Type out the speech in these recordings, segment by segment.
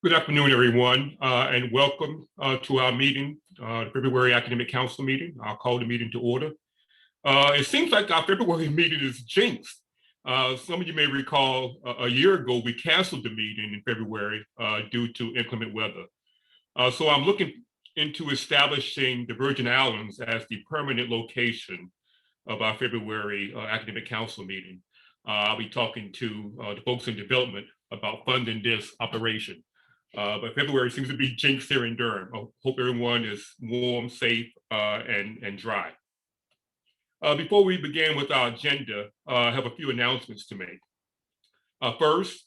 Good afternoon, everyone, and welcome to our meeting, February Academic Council meeting. I'll call the meeting to order. It seems like our February meeting is jinxed. Some of you may recall a year ago, we canceled the meeting in February due to inclement weather. So I'm looking into establishing the Virgin Islands as the permanent location of our February Academic Council meeting. I'll be talking to the folks in development about funding this operation. But February seems to be jinxed here in Durham. I hope everyone is warm, safe, and dry. Before we begin with our agenda, I have a few announcements to make. First,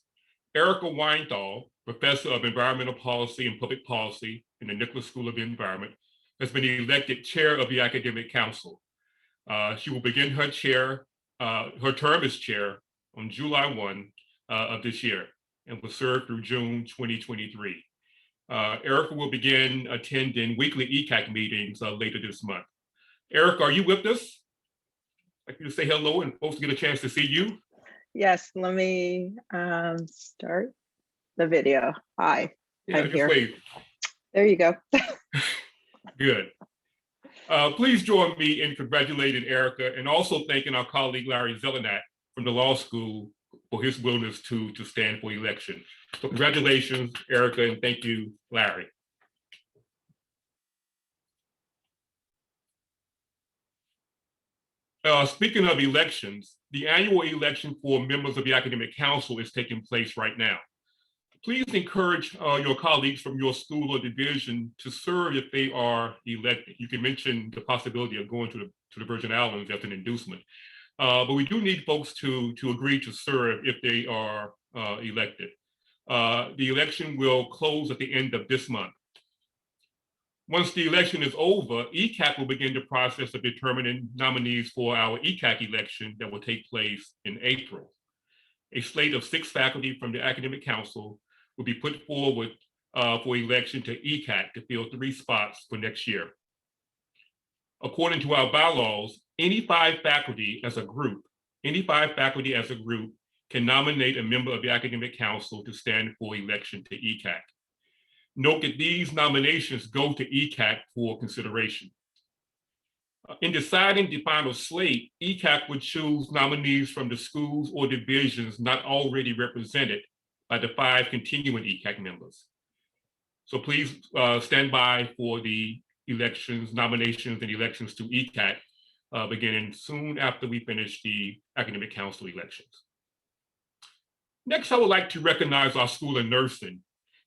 Erica Weinthal, Professor of Environmental Policy and Public Policy in the Nicholas School of Environment, has been elected chair of the Academic Council. She will begin her term as chair on July 1 of this year and will serve through June 2023. Erica will begin attending weekly ECAC meetings later this month. Erica, are you with us? I'd like you to say hello and folks get a chance to see you. Yes, let me start the video. Hi, Yeah, I'm just here. wave. There you go. Good. Please join me in congratulating Erica and also thanking our colleague Larry Zelenak from the law school for his willingness to stand for election. So congratulations, Erica, and thank you, Larry. Speaking of elections, the annual election for members of the Academic Council is taking place right now. Please encourage your colleagues from your school or division to serve if they are elected. You can mention the possibility of going to the Virgin Islands as an inducement. But we do need folks to agree to serve if they are elected. The election will close at the end of this month. Once the election is over, ECAC will begin the process of determining nominees for our ECAC election that will take place in April. A slate of 6 faculty from the Academic Council will be put forward for election to ECAC to fill 3 spots for next year. According to our bylaws, any 5 faculty as a group can nominate a member of the Academic Council to stand for election to ECAC. Note that these nominations go to ECAC for consideration. In deciding the final slate, ECAC would choose nominees from the schools or divisions not already represented by the 5 continuing ECAC members. So please stand by for the nominations and elections to ECAC beginning soon after we finish the Academic Council elections. Next, I would like to recognize our School of Nursing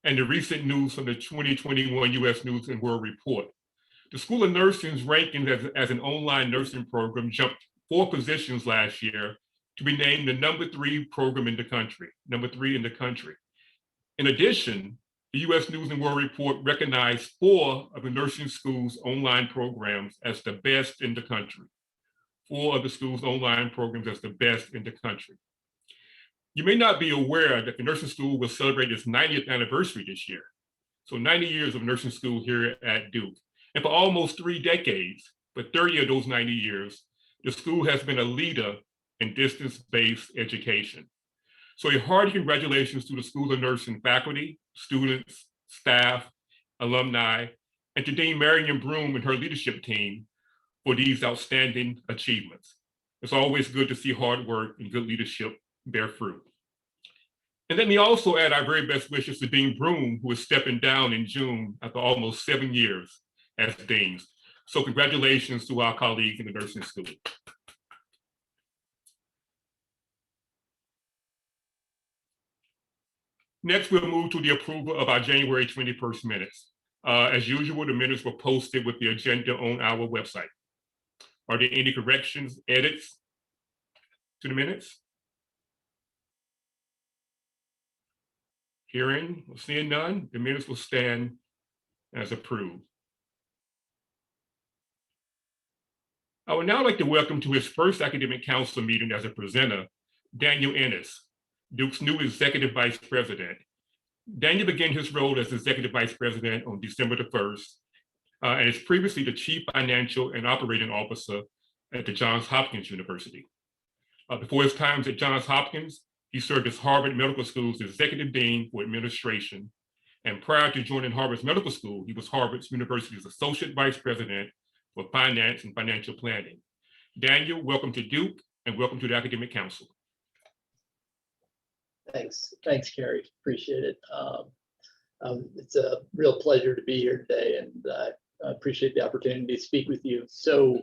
and the recent news from the 2021 U.S. News and World Report. The School of Nursing's rankings as an online nursing program jumped 4 positions last year to be named the #3 program in the country, #3 in the country. In addition, the U.S. News and World Report recognized 4 of the nursing schools' online programs as the best in the country. 4 of the school's online programs as the best in the country. You may not be aware that the nursing school will celebrate its 90th anniversary this year. So 90 years of nursing school here at Duke. And for almost 3 decades, for 30 of those 90 years, the school has been a leader in distance-based education. So a hearty congratulations to the School of Nursing faculty, students, staff, alumni, and to Dean Marion Broom and her leadership team for these outstanding achievements. It's always good to see hard work and good leadership bear fruit. And let me also add our very best wishes to Dean Broom, who is stepping down in June after almost 7 years as dean. So congratulations to our colleagues in the nursing school. Next, we'll move to the approval of our January 21st minutes. As usual, the minutes were posted with the agenda on our website. Are there any corrections, edits to the minutes? Hearing or seeing none, the minutes will stand as approved. I would now like to welcome to his first Academic Council meeting as a presenter, Daniel Ennis, Duke's new Executive Vice President. Daniel began his role as Executive Vice President on December the 1st, and is previously the Chief Financial and Operating Officer at the Johns Hopkins University. Before his time at Johns Hopkins, he served as Harvard Medical School's Executive Dean for Administration And prior to joining Harvard's medical school, he was Harvard University's Associate Vice President for Finance and Financial Planning. Daniel, welcome to Duke and welcome to the Academic Council. Thanks, Kerry, appreciate it. It's a real pleasure to be here today, and I appreciate the opportunity to speak with you. So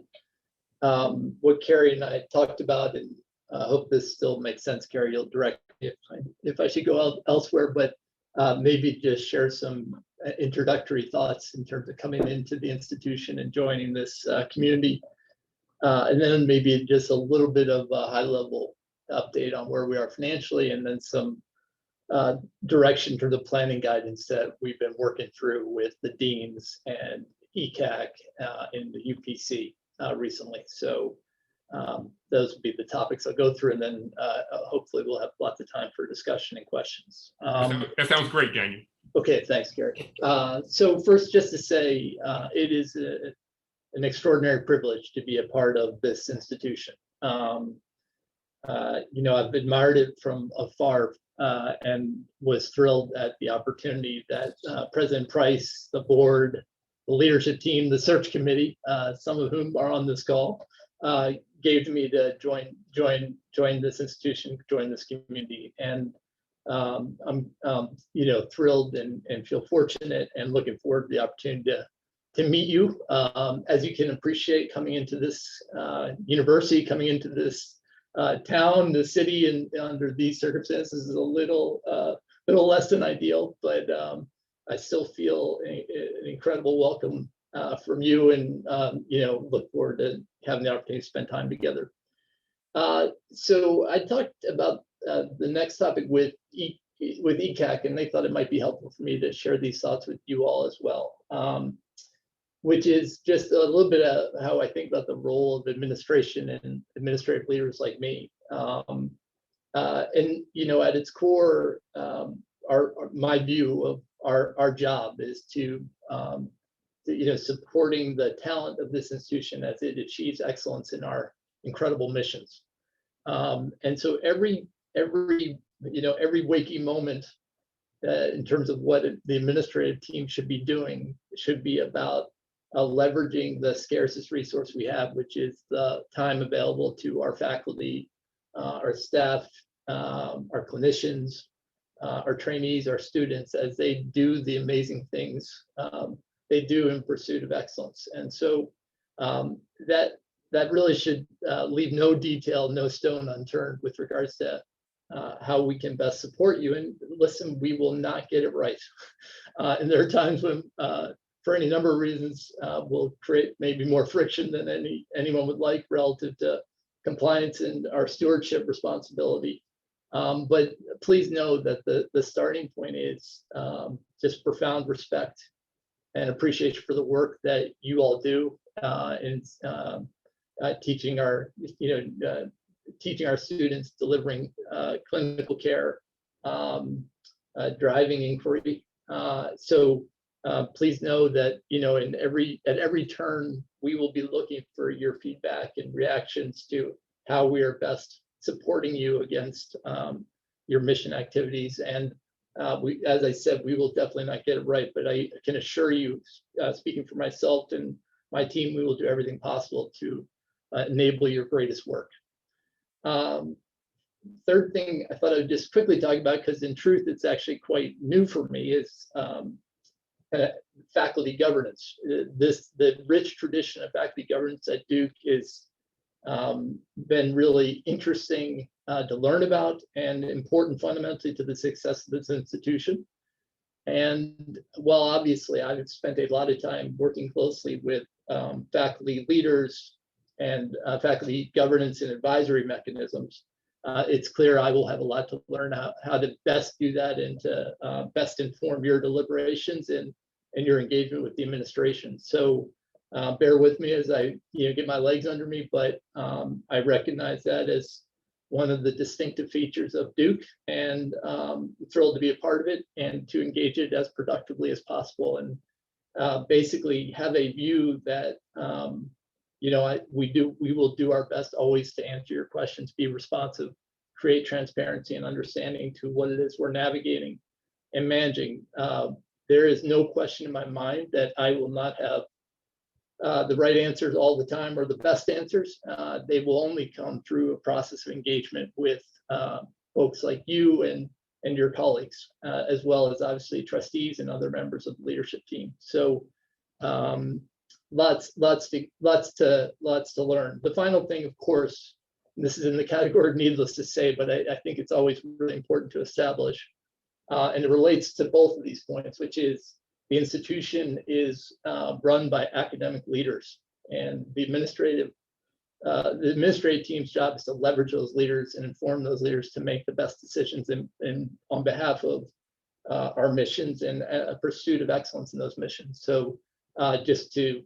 what Kerry and I talked about, and I hope this still makes sense, Kerry, you'll direct me if I should go elsewhere, but maybe just share some introductory thoughts in terms of coming into the institution and joining this community. And then maybe just a little bit of a high level update on where we are financially, and then some direction for the planning guidance that we've been working through with the deans and ECAC in the UPC recently. So those will be the topics I'll go through, and then hopefully we'll have lots of time for discussion and questions. That sounds great, Daniel. Okay, thanks, Gary. So first, just to say, it is an extraordinary privilege to be a part of this institution. I've admired it from afar and was thrilled at the opportunity that President Price, the board, the leadership team, the search committee, some of whom are on this call, gave to me to join this institution, join this community. And I'm thrilled and feel fortunate and looking forward to the opportunity to meet you. As you can appreciate, coming into this university, coming into this town, the city, and under these circumstances is a little less than ideal, but I still feel an incredible welcome from you, and look forward to having the opportunity to spend time together. So I talked about the next topic with ECAC, and they thought it might be helpful for me to share these thoughts with you all as well, which is just a little bit of how I think about the role of administration and administrative leaders like me. And at its core, my view of our job is to supporting the talent of this institution as it achieves excellence in our incredible missions. And so every waking moment in terms of what the administrative team should be doing should be about leveraging the scarcest resource we have, which is the time available to our faculty, our staff, our clinicians, our trainees, our students, as they do the amazing things they do in pursuit of excellence. And so that really should leave no detail, no stone unturned with regards to how we can best support you. And listen, we will not get it right. And there are times when, for any number of reasons, we'll create maybe more friction than anyone would like relative to compliance and our stewardship responsibility. But please know that the starting point is just profound respect and appreciation for the work that you all do in teaching our students, delivering clinical care, driving inquiry. So please know that at every turn we will be looking for your feedback and reactions to how we are best supporting you against your mission activities. And as I said, we will definitely not get it right, but I can assure you, speaking for myself and my team, we will do everything possible to enable your greatest work. Third thing I thought I would just quickly talk about, because in truth, it's actually quite new for me, is faculty governance. The rich tradition of faculty governance at Duke is been really interesting to learn about and important fundamentally to the success of this institution. And while obviously I've spent a lot of time working closely with faculty leaders and faculty governance and advisory mechanisms, it's clear I will have a lot to learn how to best do that and to best inform your deliberations and your engagement with the administration. So bear with me as I get my legs under me, but I recognize that as one of the distinctive features of Duke, and thrilled to be a part of it and to engage it as productively as possible, and basically have a view that we will do our best always to answer your questions, be responsive, create transparency and understanding to what it is we're navigating and managing, there is no question in my mind that I will not have the right answers all the time or the best answers. They will only come through a process of engagement with folks like you and your colleagues, as well as obviously trustees and other members of the leadership team. So lots to learn. The final thing, of course, and this is in the category of needless to say, but I think it's always really important to establish, and it relates to both of these points, which is the institution is run by academic leaders, and the administrative team's job is to leverage those leaders and inform those leaders to make the best decisions on behalf of our missions and a pursuit of excellence in those missions. So just to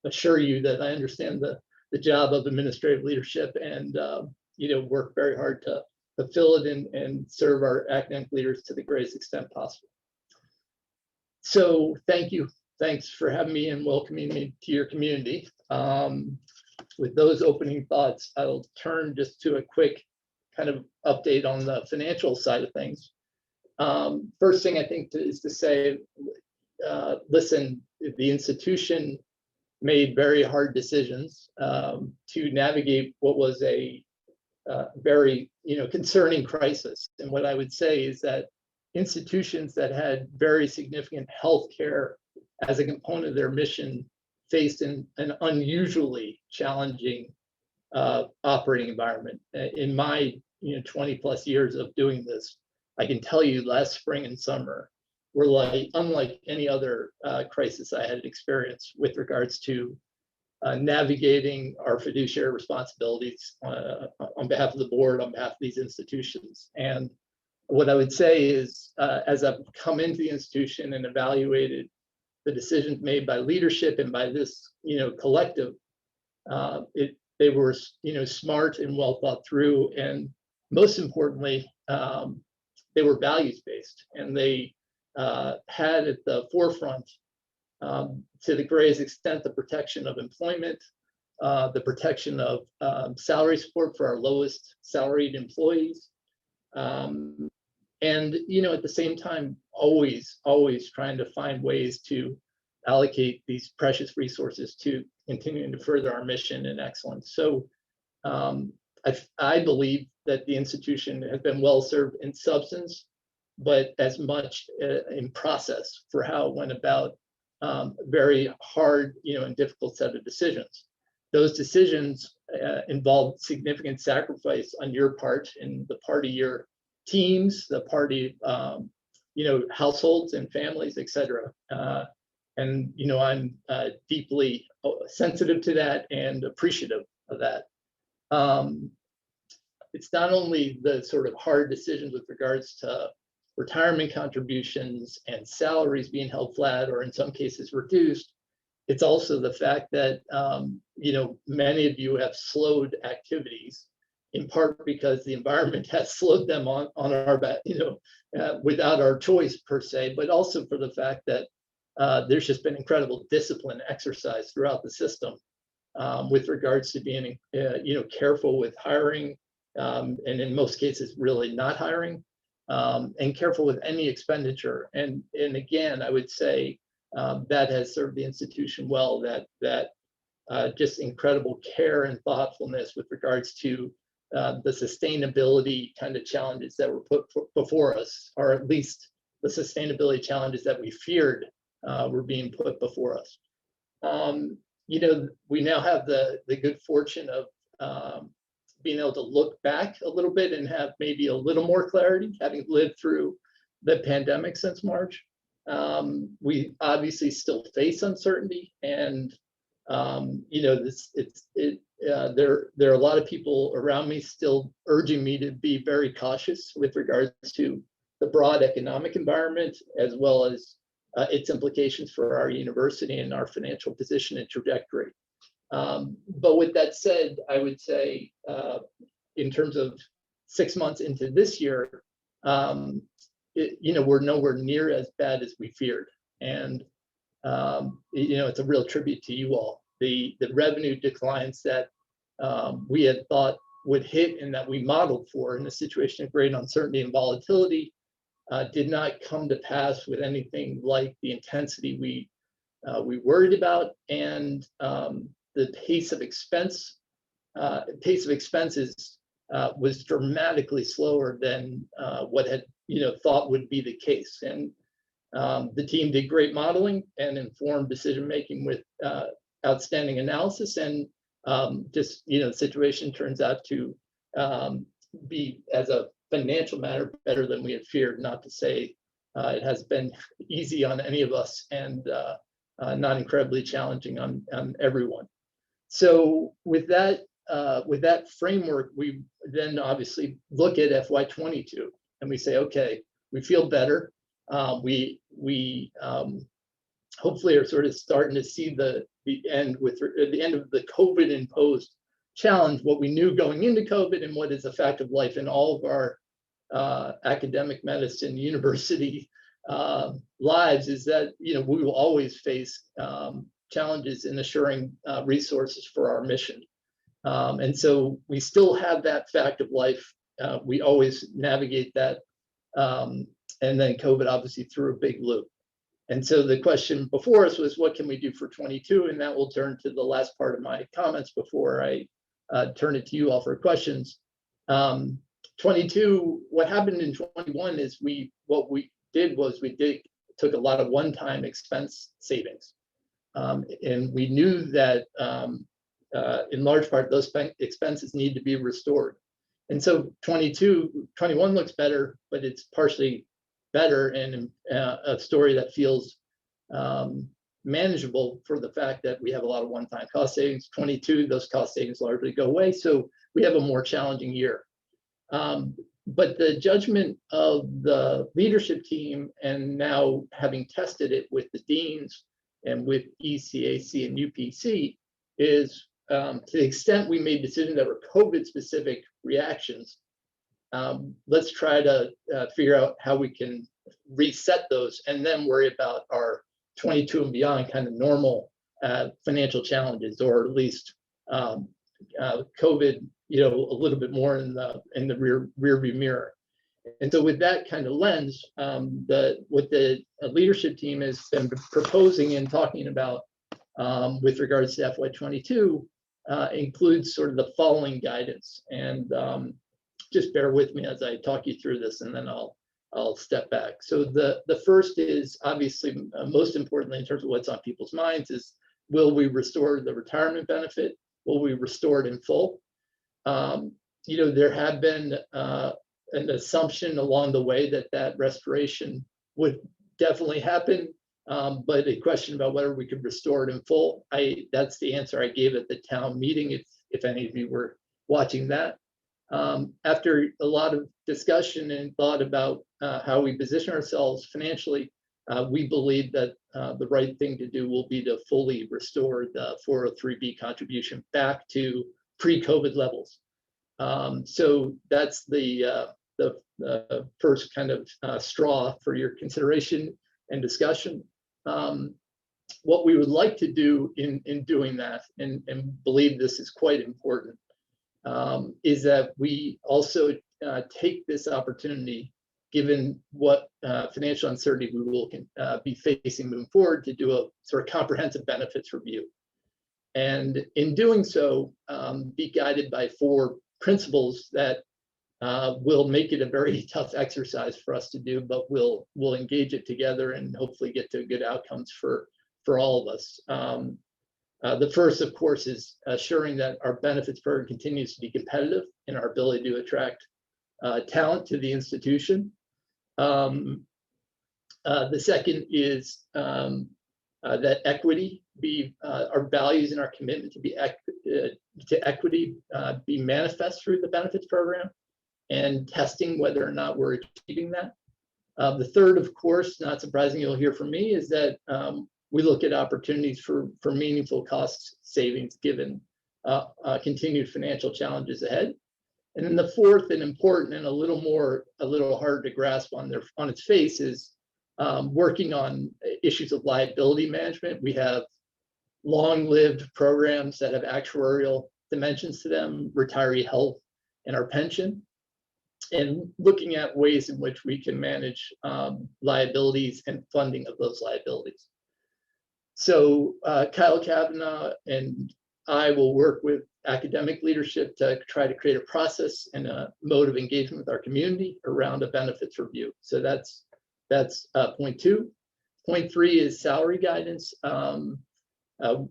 assure you that I understand the job of administrative leadership and work very hard to fulfill it and serve our academic leaders to the greatest extent possible. So thank you. Thanks for having me and welcoming me to your community. With those opening thoughts, I'll turn just to a quick kind of update on the financial side of things. First thing I think is to say, listen, the institution made very hard decisions to navigate what was a very concerning crisis. And what I would say is that institutions that had very significant healthcare as a component of their mission faced an unusually challenging operating environment. In my 20 plus years of doing this, I can tell you last spring and summer were unlike any other crisis I had experienced with regards to navigating our fiduciary responsibilities on behalf of the board, on behalf of these institutions. And what I would say is, as I've come into the institution and evaluated the decisions made by leadership and by this, collective, they were, smart and well thought through, and most importantly, they were values-based, and they had at the forefront, to the greatest extent, the protection of employment, the protection of salary support for our lowest salaried employees, and at the same time, always trying to find ways to allocate these precious resources to continuing to further our mission and excellence. So I believe that the institution has been well served in substance, but as much in process for how it went about very hard, and difficult set of decisions. Those decisions involved significant sacrifice on your part and the part of your teams, the party, households and families, etc. And I'm deeply sensitive to that and appreciative of that. It's not only the sort of hard decisions with regards to retirement contributions and salaries being held flat or in some cases reduced. It's also the fact that many of you have slowed activities, in part because the environment has slowed them on our back, without our choice per se, but also for the fact that there's just been incredible discipline exercise throughout the system with regards to being careful with hiring, and in most cases really not hiring, and careful with any expenditure. And again, I would say that has served the institution well, that just incredible care and thoughtfulness with regards to the sustainability kind of challenges that were put before us, or at least the sustainability challenges that we feared were being put before us. We now have the good fortune of being able to look back a little bit and have maybe a little more clarity, having lived through the pandemic since March. We obviously still face uncertainty, and there are a lot of people around me still urging me to be very cautious with regards to the broad economic environment, as well as its implications for our university and our financial position and trajectory. But with that said, I would say, in terms of 6 months into this year, we're nowhere near as bad as we feared. And, it's a real tribute to you all. The revenue declines that we had thought would hit and that we modeled for in a situation of great uncertainty and volatility did not come to pass with anything like the intensity we worried about, and the pace of expenses was dramatically slower than what had thought would be the case. And the team did great modeling and informed decision making with outstanding analysis, and just the situation turns out to be, as a financial matter, better than we had feared. Not to say it has been easy on any of us, and not incredibly challenging on everyone. So with that framework, we then obviously look at FY22 and we say, okay, we feel better. We hopefully are sort of starting to see the end of the COVID imposed challenge, what we knew going into COVID and what is a fact of life in all of our academic medicine university lives, is that we will always face challenges in assuring resources for our mission. And so we still have that fact of life. We always navigate that. And then COVID obviously threw a big loop. And so the question before us was, what can we do for 22? And that will turn to the last part of my comments before I turn it to you all for questions. 22, what happened in 21 is we took a lot of one-time expense savings. And we knew that in large part, those expenses need to be restored. And so 21 looks better, but it's partially better and a story that feels manageable for the fact that we have a lot of one-time cost savings. 22, those cost savings largely go away. So we have a more challenging year. But the judgment of the leadership team, and now having tested it with the deans and with ECAC and UPC, is to the extent we made decisions that were COVID-specific reactions, let's try to figure out how we can reset those and then worry about our 22 and beyond kind of normal financial challenges, or at least COVID, a little bit more in the rear view mirror. And so with that kind of lens, what the leadership team has been proposing and talking about with regards to FY22 includes sort of the following guidance. And just bear with me as I talk you through this, and then I'll step back. So the first is obviously most importantly in terms of what's on people's minds is, will we restore the retirement benefit? Will we restore it in full? There had been an assumption along the way that restoration would definitely happen, but a question about whether we could restore it in full. That's the answer I gave at the town meeting, if any of you were watching that. After a lot of discussion and thought about how we position ourselves financially, we believe that the right thing to do will be to fully restore the 403B contribution back to pre-COVID levels. So that's the first kind of straw for your consideration and discussion. What we would like to do in doing that, and believe this is quite important, is that we also take this opportunity, given what financial uncertainty we will be facing moving forward, to do a sort of comprehensive benefits review. And in doing so, be guided by 4 principles that will make it a very tough exercise for us to do, but we'll engage it together and hopefully get to good outcomes for all of us. The first, of course, is assuring that our benefits program continues to be competitive in our ability to attract talent to the institution. The second is that equity be our values and our commitment to equity be manifest through the benefits program, and testing whether or not we're achieving that. The third, of course, not surprising, you'll hear from me, is that we look at opportunities for meaningful cost savings given continued financial challenges ahead. And then the fourth, and important and a little harder to grasp on its face, is working on issues of liability management. We have long-lived programs that have actuarial dimensions to them, retiree health, and our pension. and looking at ways in which we can manage liabilities and funding of those liabilities. So Kyle Kavanaugh and I will work with academic leadership to try to create a process and a mode of engagement with our community around a benefits review. So that's point 2. Point 3 is salary guidance. The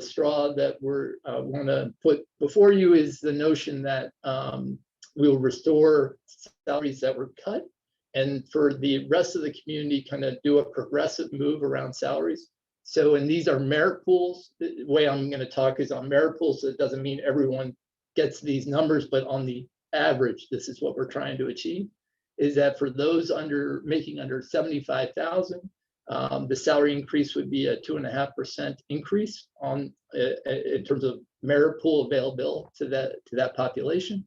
straw that we're want to put before you is the notion that we will restore salaries that were cut, and for the rest of the community kind of do a progressive move around salaries. So, and these are merit pools. The way I'm going to talk is on merit pools. So it doesn't mean everyone gets these numbers, but on the average, this is what we're trying to achieve, is that for those making under 75,000, the salary increase would be a 2.5% increase in terms of merit pool available to that population.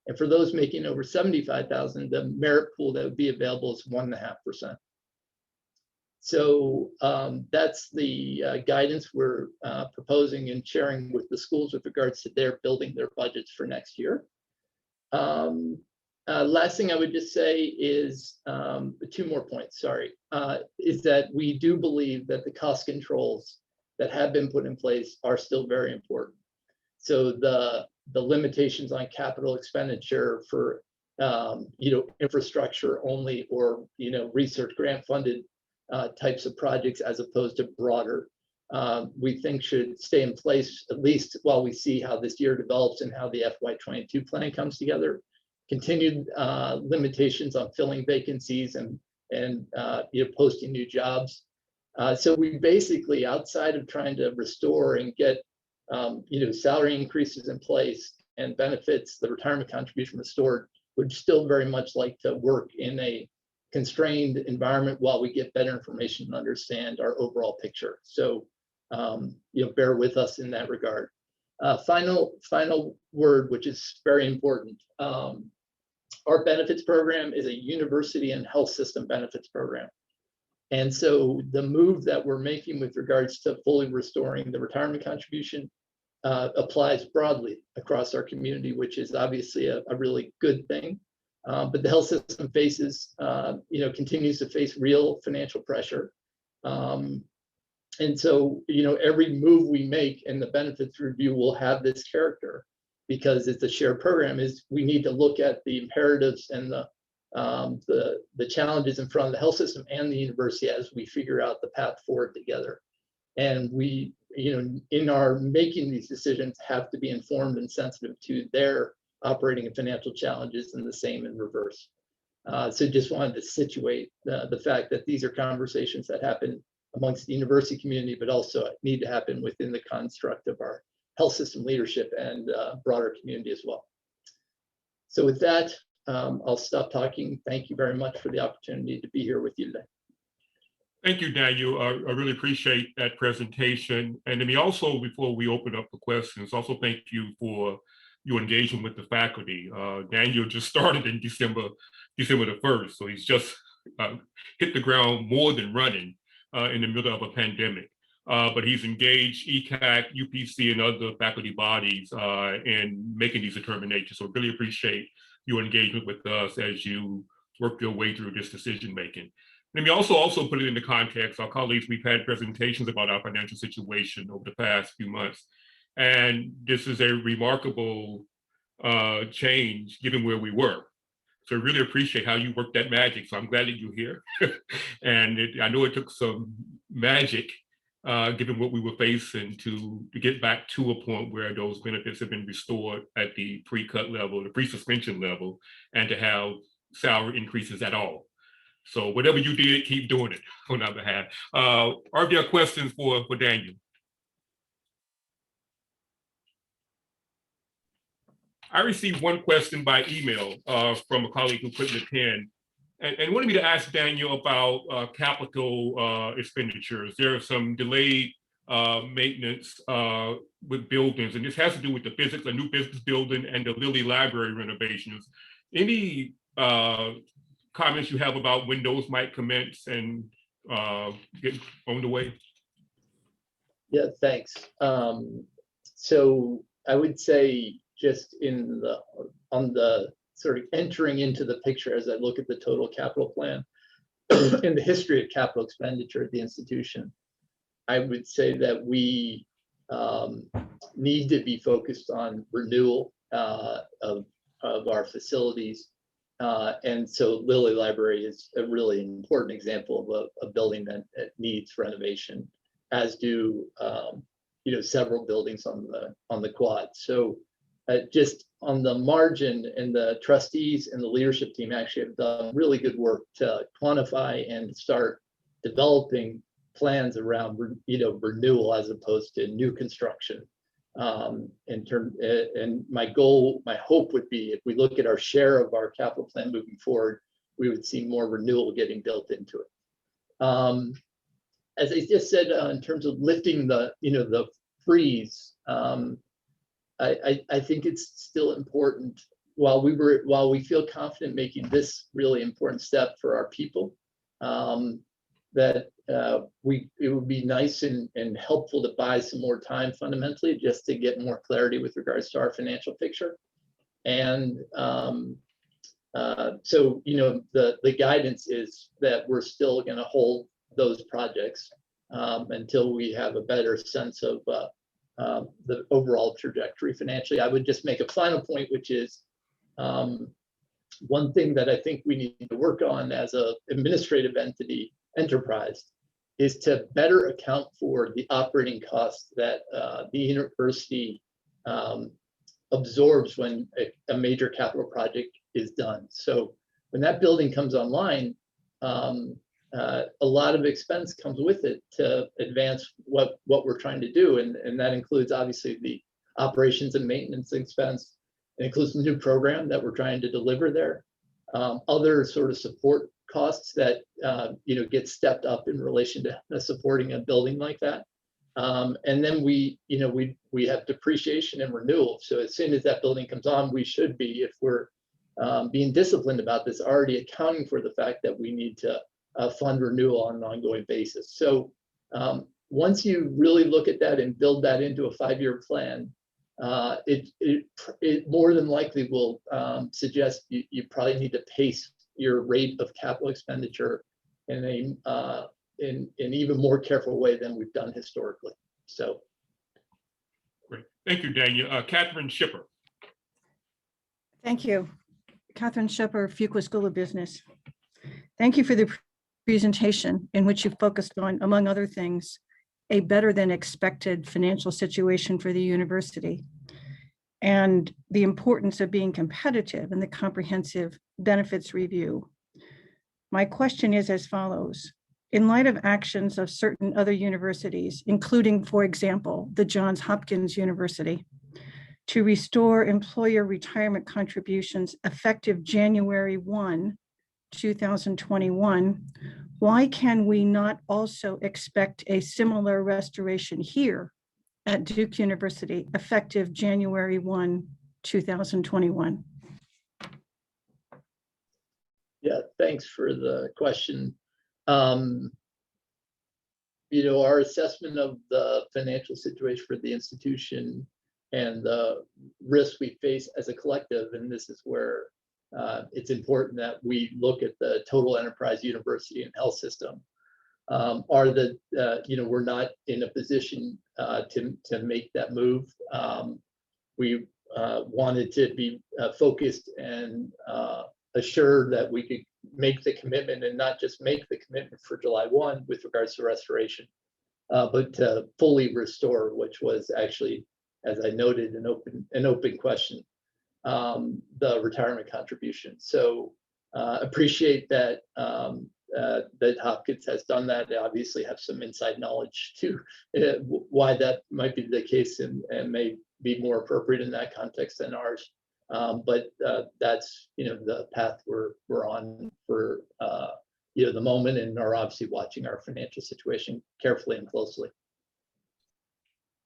And for those making over 75,000, the merit pool that would be available is 1.5%. So that's the guidance we're proposing and sharing with the schools with regards to their building their budgets for next year. Last thing I would just say is 2 more points, sorry, is that we do believe that the cost controls that have been put in place are still very important. So the limitations on capital expenditure for infrastructure only, or research grant funded types of projects as opposed to broader, we think should stay in place at least while we see how this year develops and how the FY22 plan comes together. Continued limitations on filling vacancies and posting new jobs. So we basically, outside of trying to restore and get salary increases in place and benefits, the retirement contribution restored, would still very much like to work in a constrained environment while we get better information and understand our overall picture. So bear with us in that regard. Final word, which is very important. Our benefits program is a university and health system benefits program. And so the move that we're making with regards to fully restoring the retirement contribution applies broadly across our community, which is obviously a really good thing. But the health system continues to face real financial pressure. And so, every move we make in the benefits review will have this character, because it's a shared program. Is we need to look at the imperatives and the challenges in front of the health system and the university as we figure out the path forward together. And we, in our making these decisions, have to be informed and sensitive to their operating and financial challenges, and the same in reverse. So just wanted to situate the fact that these are conversations that happen amongst the university community, but also need to happen within the construct of our health system leadership and broader community as well. So with that, I'll stop talking. Thank you very much for the opportunity to be here with you today. Thank you, Daniel. I really appreciate that presentation. And let me also, before we open up for questions, also thank you for your engagement with the faculty. Daniel just started in December the 1st, so he's just hit the ground more than running in the middle of a pandemic. But he's engaged ECAC, UPC, and other faculty bodies in making these determinations. So really appreciate your engagement with us as you work your way through this decision making. Let me also put it into context. Our colleagues, we've had presentations about our financial situation over the past few months. And this is a remarkable change given where we were. So I really appreciate how you worked that magic. So I'm glad that you're here. And I know it took some magic given what we were facing to get back to a point where those benefits have been restored at the pre-cut level, the pre-suspension level, and to have salary increases at all. So whatever you did, keep doing it on our behalf. Are there questions for Daniel? I received one question by email from a colleague who couldn't attend and wanted me to ask Daniel about capital expenditures. There are some delayed maintenance with buildings, and this has to do with the new physics building and the Lilly Library renovations. Any comments you have about when those might commence and get on the way? Yeah, thanks. So I would say just on the sort of entering into the picture as I look at the total capital plan and the history of capital expenditure at the institution. I would say that we need to be focused on renewal of our facilities. And so Lilly Library is a really important example of a building that needs renovation, as do several buildings on the quad. So just on the margin, and the trustees and the leadership team actually have done really good work to quantify and start developing plans around renewal as opposed to new construction. And my hope would be, if we look at our share of our capital plan moving forward, we would see more renewal getting built into it. As I just said, in terms of lifting the freeze, I think it's still important, while we feel confident making this really important step for our people, that it would be nice and helpful to buy some more time fundamentally, just to get more clarity with regards to our financial picture. And so the guidance is that we're still going to hold those projects until we have a better sense of the overall trajectory financially. I would just make a final point, which is one thing that I think we need to work on as an administrative enterprise is to better account for the operating costs that the university absorbs when a major capital project is done. So when that building comes online, a lot of expense comes with it to advance what we're trying to do. And that includes obviously the operations and maintenance expense. It includes the new program that we're trying to deliver there. Other sort of support costs that get stepped up in relation to supporting a building like that. And then we have depreciation and renewal. So as soon as that building comes on, we should be, if we're being disciplined about this, already accounting for the fact that we need to fund renewal on an ongoing basis. So once you really look at that and build that into a 5-year plan, it more than likely will suggest you probably need to pace your rate of capital expenditure in an even more careful way than we've done historically. So, great, thank you, Daniel. Catherine Shipper. Thank you, Catherine Shipper, Fuqua School of Business. Thank you for the presentation, in which you focused on, among other things, a better than expected financial situation for the university and the importance of being competitive in the comprehensive benefits review. My question is as follows. In light of actions of certain other universities, including, for example, the Johns Hopkins University, to restore employer retirement contributions effective January 1, 2021, why can we not also expect a similar restoration here at Duke University effective January 1, 2021? Yeah, thanks for the question. Our assessment of the financial situation for the institution and the risks we face as a collective, and this is where it's important that we look at the total enterprise university and health system, we're not in a position to make that move. We wanted to be focused and assured that we could make the commitment, and not just make the commitment for July 1 with regards to restoration, but to fully restore, which was actually, as I noted, an open question, the retirement contribution. So appreciate that that Hopkins has done that. They obviously have some inside knowledge to why that might be the case, and may be more appropriate in that context than ours. But that's the path we're on for the moment, and are obviously watching our financial situation carefully and closely.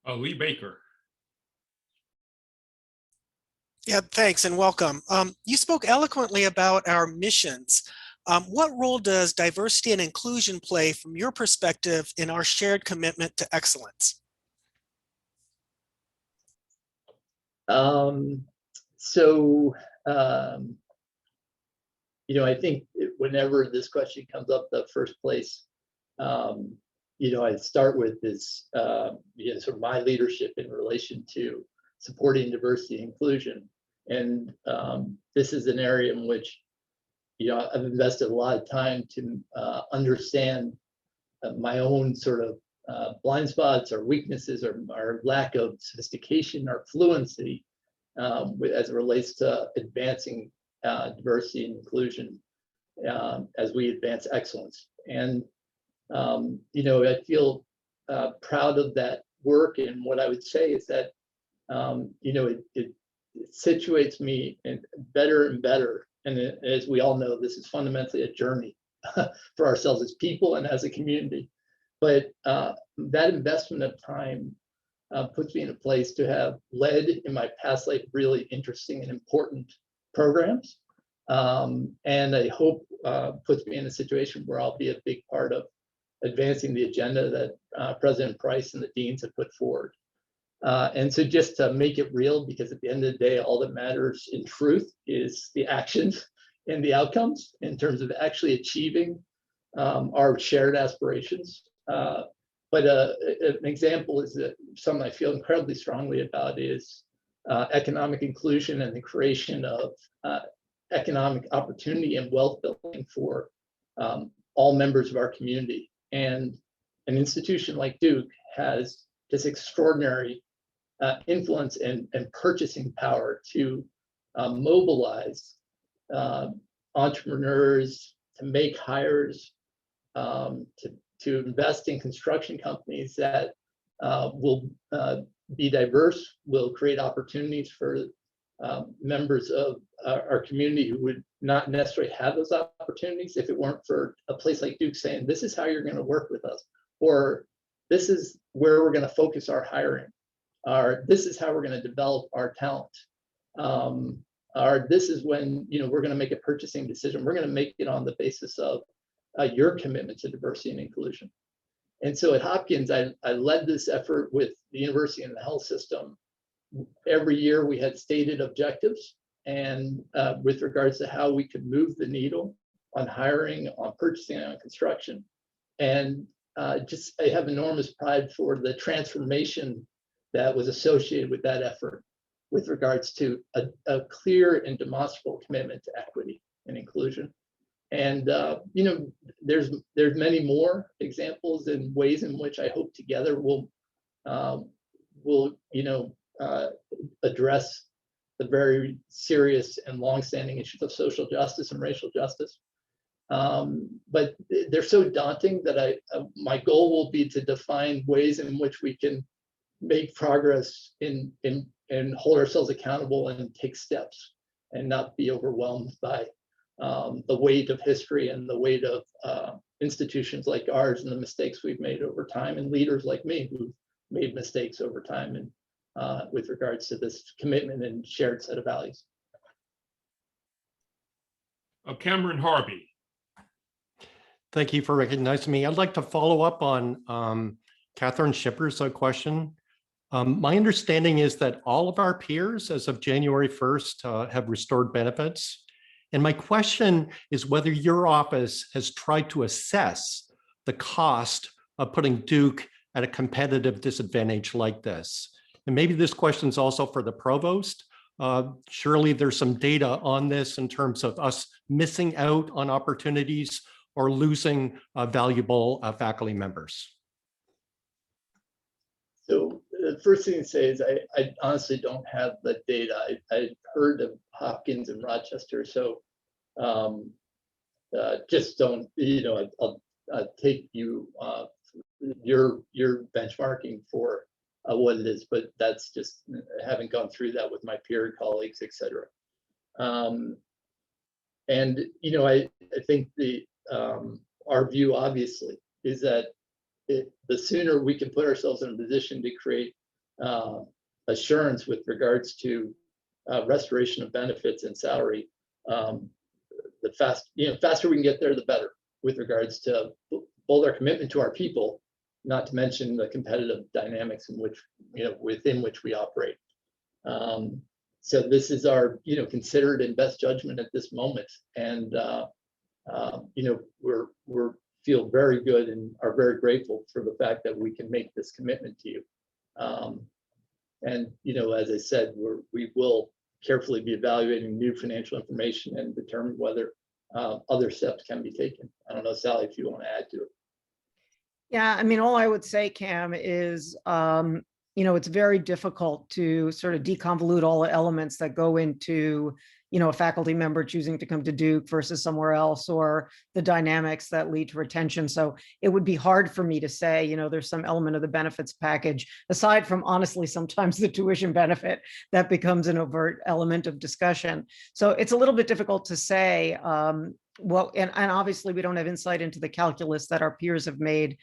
Lee Baker. Yeah, thanks and welcome. You spoke eloquently about our missions. What role does diversity and inclusion play from your perspective in our shared commitment to excellence? So I think whenever this question comes up, the first place, I start with is, sort of my leadership in relation to supporting diversity and inclusion. And this is an area in which, I've invested a lot of time to understand my own sort of blind spots or weaknesses or our lack of sophistication or fluency as it relates to advancing diversity and inclusion as we advance excellence. And, I feel proud of that work. And what I would say is that, it situates me in better and better. And as we all know, this is fundamentally a journey for ourselves as people and as a community. But that investment of time puts me in a place to have led in my past life really interesting and important programs. And I hope puts me in a situation where I'll be a big part of advancing the agenda that President Price and the deans have put forward. And so just to make it real, because at the end of the day, all that matters in truth is the actions and the outcomes in terms of actually achieving our shared aspirations. But an example is that something I feel incredibly strongly about is economic inclusion and the creation of economic opportunity and wealth building for all members of our community. And an institution like Duke has this extraordinary influence and purchasing power to mobilize entrepreneurs, to make hires, to invest in construction companies that will be diverse, will create opportunities for members of our community who would not necessarily have those opportunities if it weren't for a place like Duke saying, this is how you're going to work with us, or this is where we're going to focus our hiring, or this is how we're going to develop our talent, or this is when we're going to make a purchasing decision. We're going to make it on the basis of your commitment to diversity and inclusion. And so at Hopkins, I led this effort with the university and the health system. Every year we had stated objectives and with regards to how we could move the needle on hiring, on purchasing, on construction. And I have enormous pride for the transformation that was associated with that effort with regards to a clear and demonstrable commitment to equity and inclusion. And there's many more examples and ways in which I hope together we'll address the very serious and longstanding issues of social justice and racial justice. But they're so daunting that my goal will be to define ways in which we can make progress and hold ourselves accountable and take steps and not be overwhelmed by the weight of history and the weight of institutions like ours and the mistakes we've made over time, and leaders like me who've made mistakes over time and with regards to this commitment and shared set of values. Cameron Harvey. Thank you for recognizing me. I'd like to follow up on Catherine Shipper's question. My understanding is that all of our peers as of January 1st have restored benefits. And my question is whether your office has tried to assess the cost of putting Duke at a competitive disadvantage like this. And maybe this question is also for the provost. Surely there's some data on this in terms of us missing out on opportunities or losing valuable faculty members. So the first thing to say is I honestly don't have the data. I heard of Hopkins and Rochester, so just don't, I'll take you, your benchmarking for what it is, but that's just, I haven't gone through that with my peer colleagues, et cetera. And, I think our view obviously is that the sooner we can put ourselves in a position to create assurance with regards to restoration of benefits and salary, the faster we can get there, the better with regards to both our commitment to our people, not to mention the competitive dynamics in which, within which we operate. So this is our, considered and best judgment at this moment. And, we're feel very good and are very grateful for the fact that we can make this commitment to you. And, as I said, we will carefully be evaluating new financial information and determine whether other steps can be taken. I don't know, Sally, if you want to add to it. Yeah, I mean, all I would say, Cam, is, it's very difficult to sort of deconvolute all the elements that go into, a faculty member choosing to come to Duke versus somewhere else, or the dynamics that lead to retention. So it would be hard for me to say, there's some element of the benefits package, aside from honestly, sometimes the tuition benefit that becomes an overt element of discussion. So it's a little bit difficult to say, and obviously we don't have insight into the calculus that our peers have made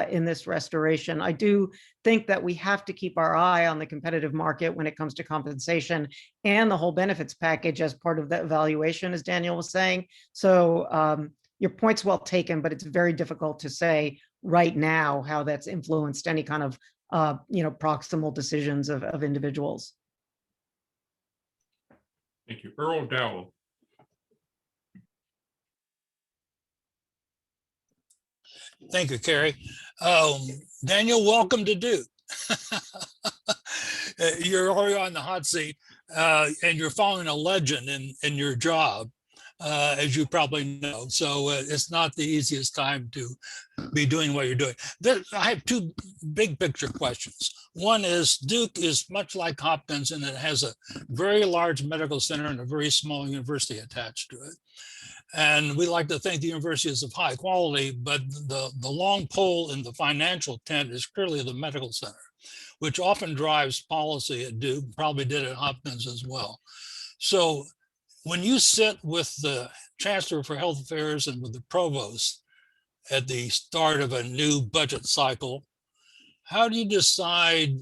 in this restoration. I do think that we have to keep our eye on the competitive market when it comes to compensation and the whole benefits package as part of the evaluation, as Daniel was saying. So your point's well taken, but it's very difficult to say right now how that's influenced any kind of proximal decisions of individuals. Thank you. Earl Dowell. Thank you, Kerry. Daniel, welcome to Duke. You're already on the hot seat, and you're following a legend in your job, as you probably know. So it's not the easiest time to be doing what you're doing. I have two big picture questions. One is, Duke is much like Hopkins, and it has a very large medical center and a very small university attached to it. And we like to think the university is of high quality, but the long pole in the financial tent is clearly the medical center, which often drives policy at Duke, probably did at Hopkins as well. So when you sit with the Chancellor for Health Affairs and with the provost at the start of a new budget cycle, how do you decide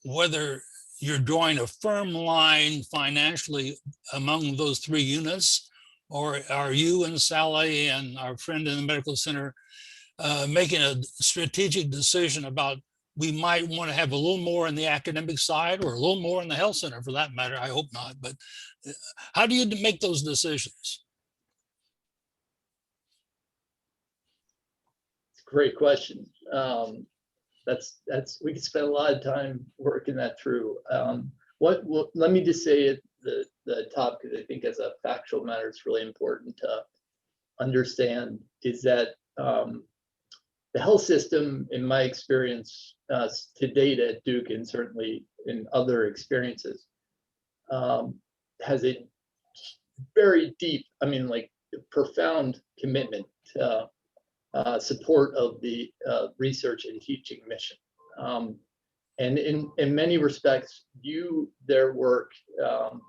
whether you're drawing a firm line financially among those three units? Or are you and Sally and our friend in the medical center making a strategic decision about, we might want to have a little more on the academic side or a little more in the health center for that matter? I hope not, but how do you make those decisions? Great question. That's we could spend a lot of time working that through. Let me just say at the top, because I think as a factual matter, it's really important to understand, is that the health system, in my experience to date at Duke, and certainly in other experiences, has a very deep, profound commitment to support of the research and teaching mission. And in many respects, view their work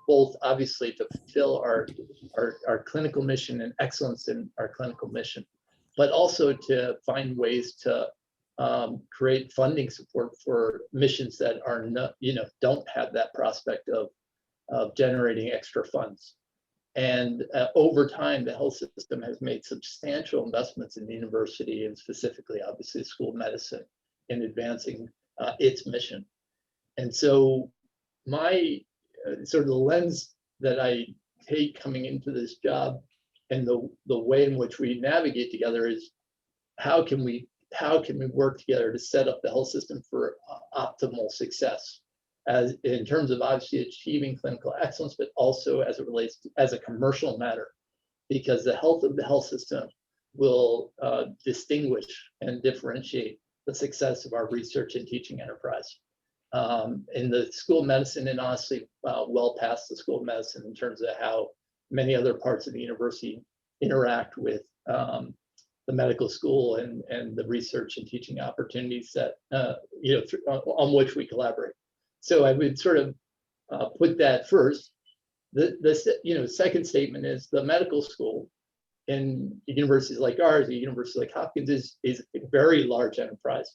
both obviously to fulfill our clinical mission and excellence in our clinical mission, but also to find ways to create funding support for missions that are not, don't have that prospect of generating extra funds. And over time, the health system has made substantial investments in the university, and specifically, obviously, the School of Medicine, in advancing its mission. And so my sort of the lens that I take coming into this job, and the way in which we navigate together, is how can we work together to set up the health system for optimal success, as in terms of obviously achieving clinical excellence, but also as it relates to, as a commercial matter, because the health of the health system will distinguish and differentiate the success of our research and teaching enterprise. In the School of Medicine, and honestly, well past the School of Medicine, in terms of how many other parts of the university interact with the medical school and the research and teaching opportunities that on which we collaborate. So I would sort of put that first. The second statement is the medical school in universities like ours, a university like Hopkins, is a very large enterprise,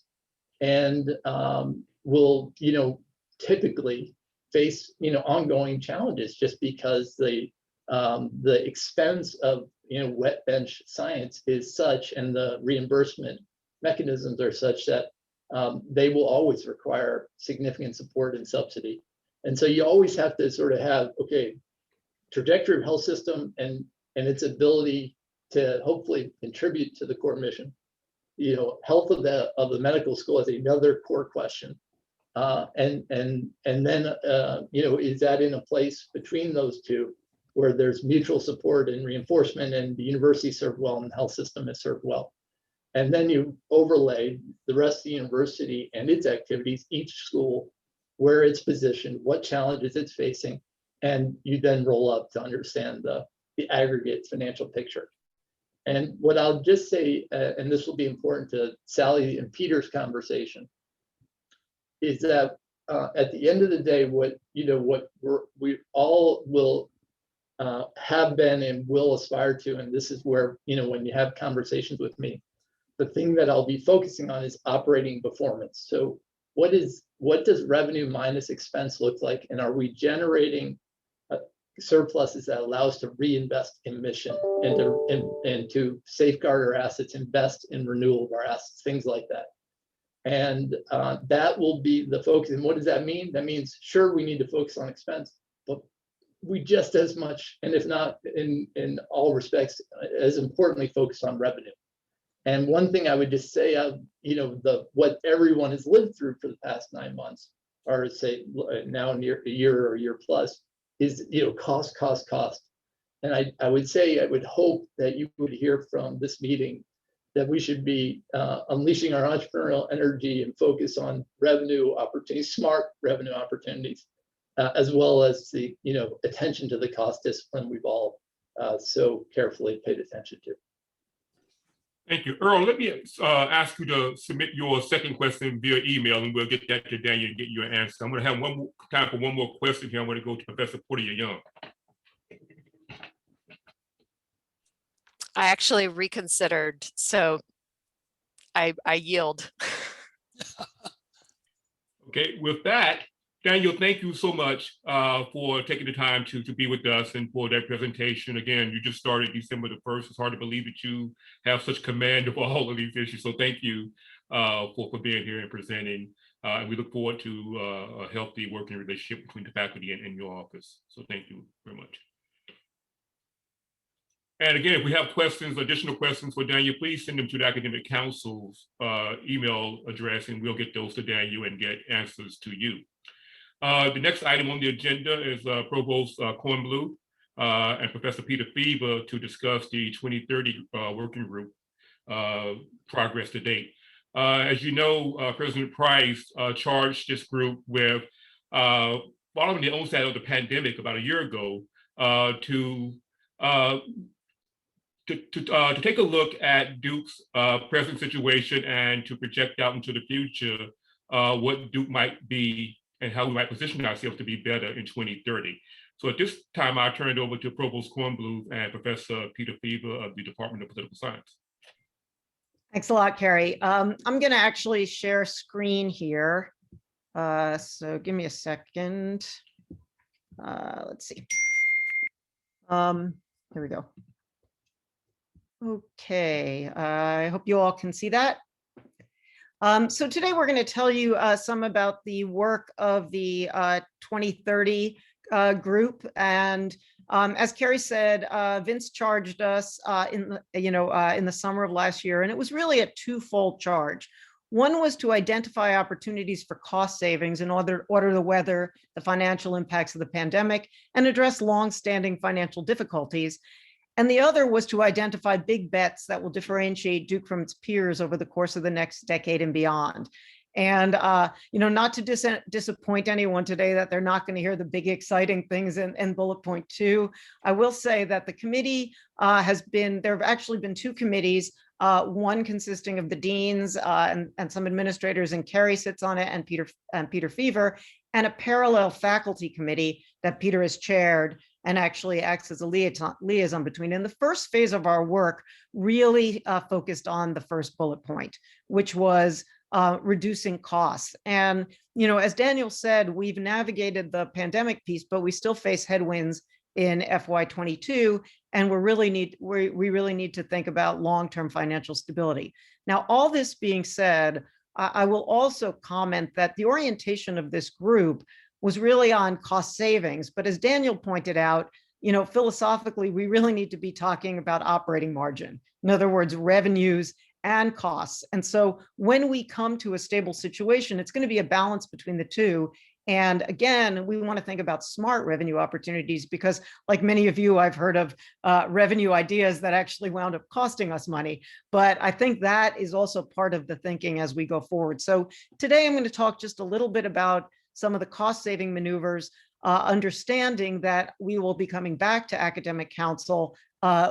and will typically face ongoing challenges, just because the expense of wet bench science is such, and the reimbursement mechanisms are such, that they will always require significant support and subsidy. And so you always have to sort of have, okay, trajectory of health system and its ability to hopefully contribute to the core mission. You know, health of the medical school is another core question. And then, you know, is that in a place between those two where there's mutual support and reinforcement, and the university served well and the health system is served well? And then you overlay the rest of the university and its activities, each school, where it's positioned, what challenges it's facing, and you then roll up to understand the aggregate financial picture. And what I'll just say, and this will be important to Sally and Peter's conversation, is that at the end of the day, what we all will have been and will aspire to, and this is where, you know, when you have conversations with me, the thing that I'll be focusing on is operating performance. So what does revenue minus expense look like, and are we generating surpluses that allow us to reinvest in mission and to safeguard our assets, invest in renewal of our assets, things like that. And that will be the focus. And what does that mean? That means, sure, we need to focus on expense, but we just as much, and if not in all respects, as importantly, focus on revenue. And one thing I would just say, you know, what everyone has lived through for the past 9 months, or say now near a year or a year plus, is, you know, cost. And I would say, I would hope that you would hear from this meeting that we should be unleashing our entrepreneurial energy and focus on revenue opportunities, smart revenue opportunities, as well as the, you know, attention to the cost discipline we've all so carefully paid attention to. Thank you. Earl, let me ask you to submit your second question via email, and we'll get that to Daniel and get you an answer. I'm going to have time for one more question here. I'm going to go to Professor Porter-Young. I actually reconsidered, so I yield. Okay, with that, Daniel, thank you so much for taking the time to be with us and for that presentation. Again, you just started December the 1st. It's hard to believe that you have such command of all of these issues. So thank you for being here and presenting. And we look forward to a healthy working relationship between the faculty and your office. So thank you very much. And again, if we have questions, additional questions for Daniel, please send them to the Academic Council's email address, and we'll get those to Daniel and get answers to you. The next item on the agenda is Provost Kornblue and Professor Peter Fever to discuss the 2030 working group progress to date. As you know, President Price charged this group with, following the onset of the pandemic about a year ago, to take a look at Duke's present situation and to project out into the future what Duke might be and how we might position ourselves to be better in 2030. So at this time, I turn it over to Provost Kornblue and Professor Peter Fever of the Department of Political Science. Thanks a lot, Carrie. I'm going to actually share screen here. So give me a second. Let's see. Here we go. Okay, I hope you all can see that. So today we're going to tell you some about the work of the 2030 group. And as Carrie said, Vince charged us in the summer of last year, and it was really a twofold charge. One was to identify opportunities for cost savings in order to weather the financial impacts of the pandemic and address longstanding financial difficulties. And the other was to identify big bets that will differentiate Duke from its peers over the course of the next decade and beyond. And, not to disappoint anyone today that they're not going to hear the big exciting things in bullet point 2. I will say that the committee there have actually been 2 committees, one consisting of the deans and some administrators, and Carrie sits on it, and Peter Fever, and a parallel faculty committee that Peter has chaired and actually acts as a liaison between. And the first phase of our work really focused on the first bullet point, which was reducing costs. And, as Daniel said, we've navigated the pandemic piece, but we still face headwinds in FY22, and we really need to think about long-term financial stability. Now, all this being said, I will also comment that the orientation of this group was really on cost savings. But as Daniel pointed out, philosophically, we really need to be talking about operating margin. In other words, revenues and costs. And so when we come to a stable situation, it's going to be a balance between the two. And again, we want to think about smart revenue opportunities because, like many of you, I've heard of revenue ideas that actually wound up costing us money. But I think that is also part of the thinking as we go forward. So today I'm going to talk just a little bit about some of the cost-saving maneuvers, understanding that we will be coming back to Academic Council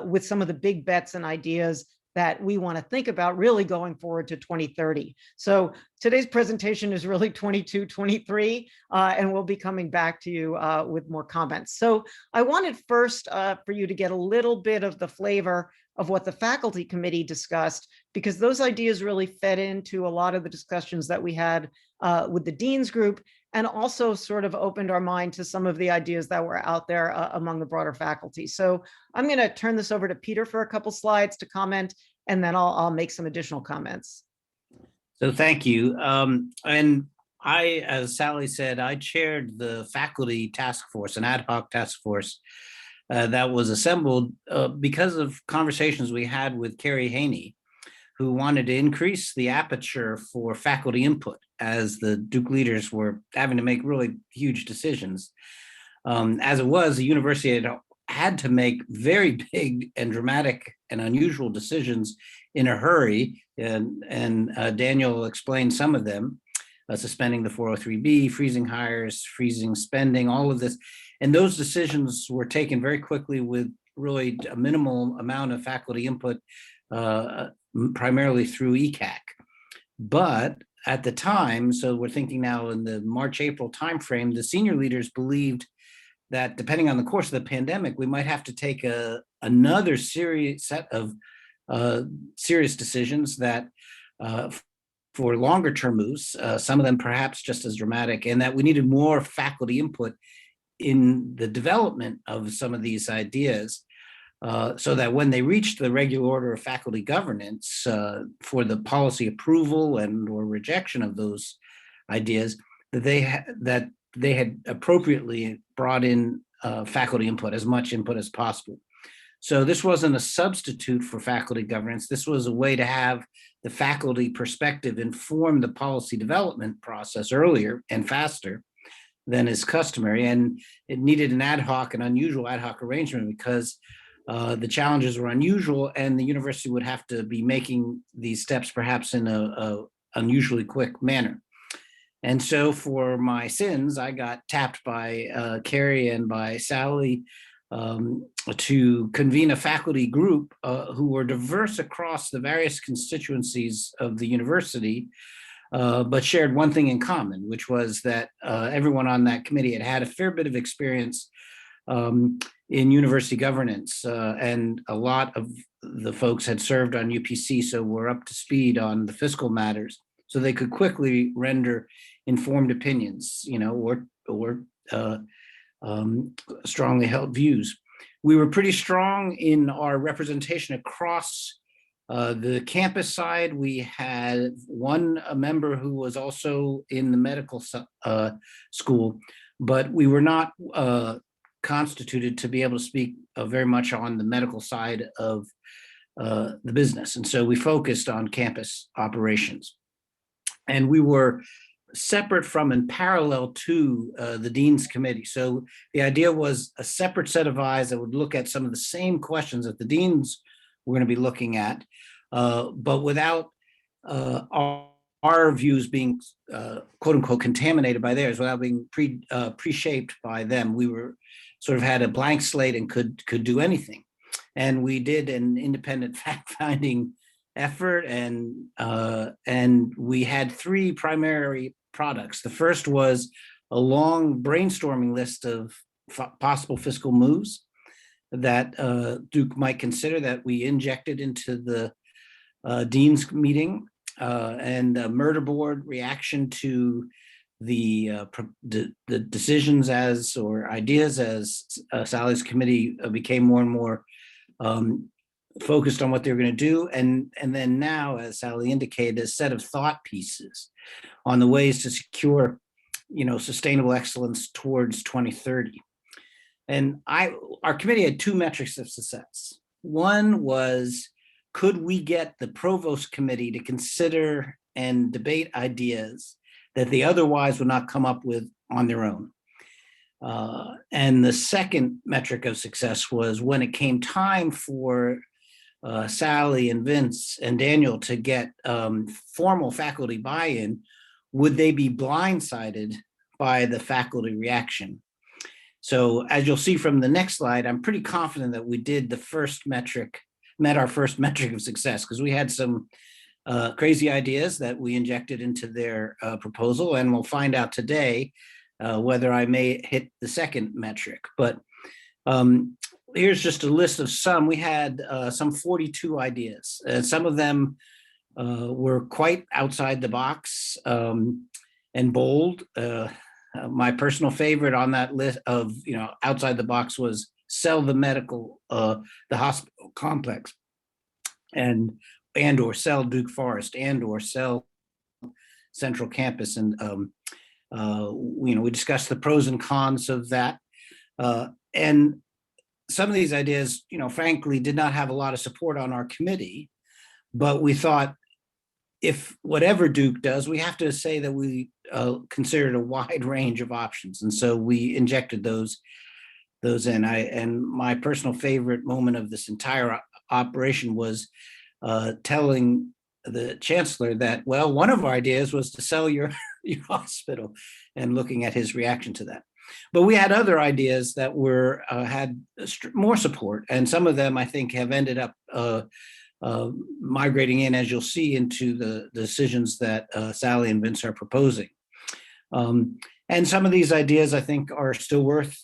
with some of the big bets and ideas that we want to think about really going forward to 2030. So today's presentation is really 22, 23, and we'll be coming back to you with more comments. So I wanted first for you to get a little bit of the flavor of what the faculty committee discussed, because those ideas really fed into a lot of the discussions that we had with the Dean's group, and also sort of opened our mind to some of the ideas that were out there among the broader faculty. So I'm going to turn this over to Peter for a couple slides to comment, and then I'll make some additional comments. So thank you. And I, as Sally said, I chaired the faculty task force, an ad hoc task force that was assembled because of conversations we had with Carrie Haney, who wanted to increase the aperture for faculty input as the Duke leaders were having to make really huge decisions. As it was, the university had to make very big and dramatic and unusual decisions in a hurry. And Daniel explained some of them, suspending the 403B, freezing hires, freezing spending, all of this. And those decisions were taken very quickly with really a minimal amount of faculty input, primarily through ECAC. But at the time, so we're thinking now in the March, April timeframe, the senior leaders believed that depending on the course of the pandemic, we might have to take another serious set of serious decisions that for longer term moves, some of them perhaps just as dramatic, and that we needed more faculty input in the development of some of these ideas. So that when they reached the regular order of faculty governance for the policy approval and or rejection of those ideas, that they had appropriately brought in faculty input, as much input as possible. So this wasn't a substitute for faculty governance. This was a way to have the faculty perspective inform the policy development process earlier and faster than is customary. And it needed an unusual ad hoc arrangement because the challenges were unusual, and the university would have to be making these steps perhaps in a unusually quick manner. And so for my sins, I got tapped by Carrie and by Sally to convene a faculty group who were diverse across the various constituencies of the university, but shared one thing in common, which was that everyone on that committee had a fair bit of experience in university governance, and a lot of the folks had served on UPC, so were up to speed on the fiscal matters, so they could quickly render informed opinions, or strongly held views. We were pretty strong in our representation across the campus side. We had a member who was also in the medical school, but we were not constituted to be able to speak very much on the medical side of the business. And so we focused on campus operations. And we were separate from and parallel to the Dean's Committee. So the idea was a separate set of eyes that would look at some of the same questions that the Deans were going to be looking at, but without our views being quote unquote contaminated by theirs, without being pre-shaped by them. We were sort of had a blank slate and could do anything. And we did an independent fact-finding effort, and we had three primary products. The first was a long brainstorming list of possible fiscal moves that Duke might consider, that we injected into the Dean's meeting, and a murder board reaction to the decisions or ideas as Sally's committee became more and more focused on what they were going to do. And then now, as Sally indicated, a set of thought pieces on the ways to secure sustainable excellence towards 2030. And our committee had two metrics of success. One was, could we get the provost committee to consider and debate ideas that they otherwise would not come up with on their own? And the second metric of success was when it came time for Sally and Vince and Daniel to get formal faculty buy-in, would they be blindsided by the faculty reaction? So as you'll see from the next slide, I'm pretty confident that we did met our first metric of success, because we had some crazy ideas that we injected into their proposal, and we'll find out today whether I may hit the second metric. But here's just a list of some. We had some 42 ideas. Some of them were quite outside the box and bold. My personal favorite on that list of outside the box was sell the hospital complex, and or sell Duke Forest, and or sell Central Campus. And we discussed the pros and cons of that. And some of these ideas, frankly, did not have a lot of support on our committee, but we thought, if whatever Duke does, we have to say that we considered a wide range of options. And so we injected those in. And my personal favorite moment of this entire operation was telling the chancellor that, well, one of our ideas was to sell your hospital, and looking at his reaction to that. But we had other ideas that had more support, and some of them I think have ended up migrating in, as you'll see, into the decisions that Sally and Vince are proposing. And some of these ideas I think are still worth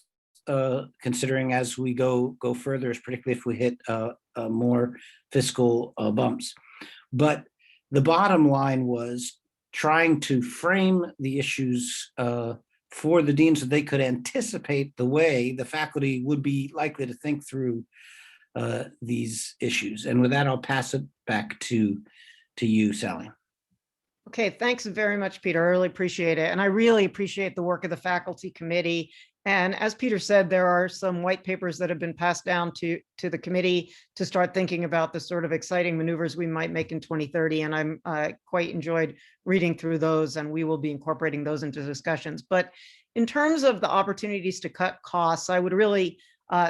considering as we go further, particularly if we hit more fiscal bumps. But the bottom line was trying to frame the issues for the deans so they could anticipate the way the faculty would be likely to think through these issues. And with that, I'll pass it back to you, Sally. Okay, thanks very much, Peter. I really appreciate it. And I really appreciate the work of the faculty committee. And as Peter said, there are some white papers that have been passed down to the committee to start thinking about the sort of exciting maneuvers we might make in 2030. And I'm quite enjoyed reading through those, and we will be incorporating those into discussions. But in terms of the opportunities to cut costs, I would really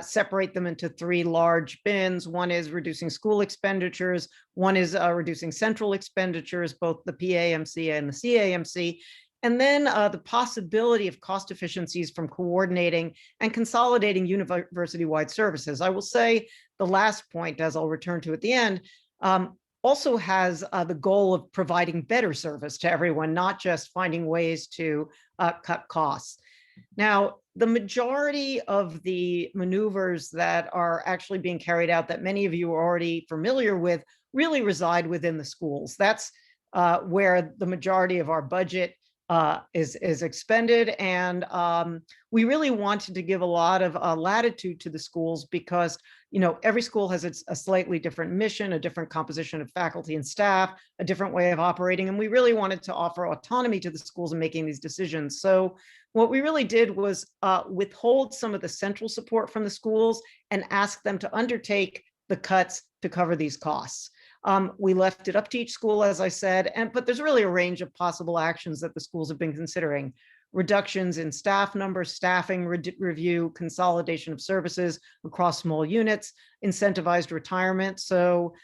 separate them into three large bins. One is reducing school expenditures. One is reducing central expenditures, both the PAMC and the CAMC. And then the possibility of cost efficiencies from coordinating and consolidating university-wide services. I will say the last point, as I'll return to at the end, also has the goal of providing better service to everyone, not just finding ways to cut costs. Now, the majority of the maneuvers that are actually being carried out that many of you are already familiar with really reside within the schools. That's where the majority of our budget is expended. And we really wanted to give a lot of latitude to the schools because, every school has a slightly different mission, a different composition of faculty and staff, a different way of operating. And we really wanted to offer autonomy to the schools in making these decisions. So what we really did was withhold some of the central support from the schools and ask them to undertake the cuts to cover these costs. We left it up to each school, as I said, but there's really a range of possible actions that the schools have been considering. Reductions in staff numbers, staffing review, consolidation of services across small units, incentivized retirement. So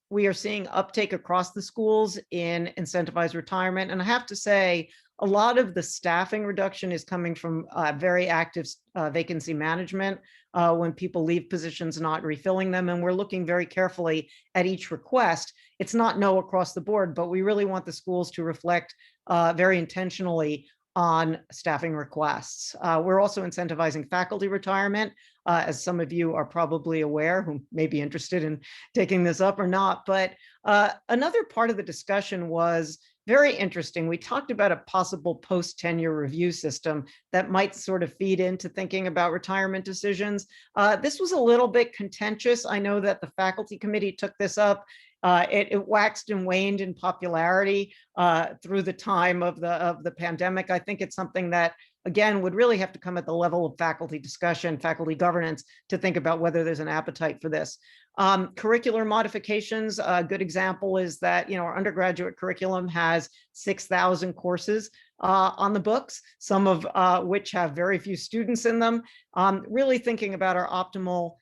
we are seeing uptake across the schools in incentivized retirement. And I have to say, a lot of the staffing reduction is coming from very active vacancy management when people leave positions, not refilling them. And we're looking very carefully at each request. It's not no across the board, but we really want the schools to reflect very intentionally on staffing requests. We're also incentivizing faculty retirement, as some of you are probably aware who may be interested in taking this up or not. But another part of the discussion was very interesting. We talked about a possible post-tenure review system that might sort of feed into thinking about retirement decisions. This was a little bit contentious. I know that the faculty committee took this up It waxed and waned in popularity through the time of the pandemic. I think it's something that, again, would really have to come at the level of faculty discussion, faculty governance, to think about whether there's an appetite for this. Curricular modifications, a good example is that, our undergraduate curriculum has 6,000 courses on the books, some of which have very few students in them. Really thinking about our optimal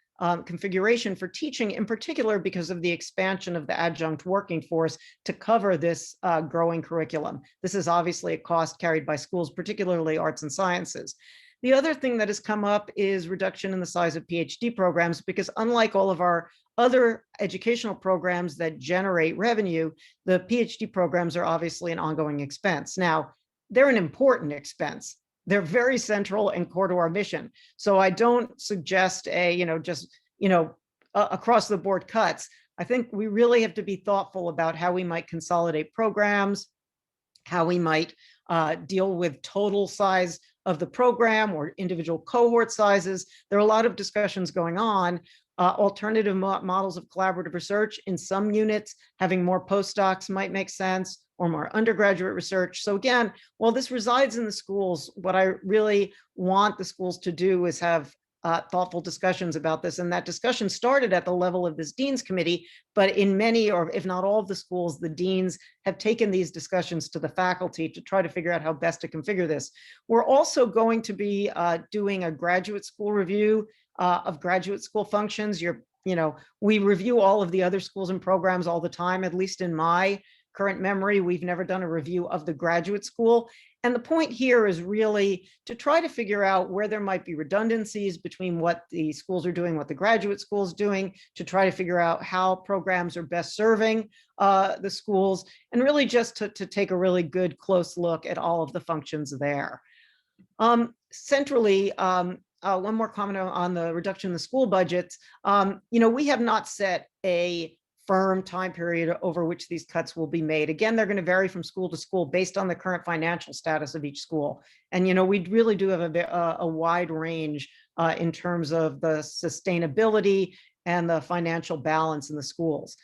configuration for teaching, in particular because of the expansion of the adjunct working force to cover this growing curriculum. This is obviously a cost carried by schools, particularly arts and sciences. The other thing that has come up is reduction in the size of PhD programs, because unlike all of our other educational programs that generate revenue, the PhD programs are obviously an ongoing expense. Now, they're an important expense. They're very central and core to our mission. So I don't suggest across the board cuts. I think we really have to be thoughtful about how we might consolidate programs, how we might deal with total size of the program or individual cohort sizes. There are a lot of discussions going on. Alternative models of collaborative research in some units, having more postdocs might make sense, or more undergraduate research. So again, while this resides in the schools, what I really want the schools to do is have thoughtful discussions about this. And that discussion started at the level of this Dean's Committee, but in many, or if not all of the schools, the deans have taken these discussions to the faculty to try to figure out how best to configure this. We're also going to be doing a graduate school review of graduate school functions. We review all of the other schools and programs all the time, at least in my current memory. We've never done a review of the graduate school. And the point here is really to try to figure out where there might be redundancies between what the schools are doing, what the graduate school is doing, to try to figure out how programs are best serving the schools, and really just to take a really good close look at all of the functions there. Centrally, one more comment on the reduction in the school budgets. We have not set a firm time period over which these cuts will be made. Again, they're going to vary from school to school based on the current financial status of each school. And, we really do have a wide range in terms of the sustainability and the financial balance in the schools.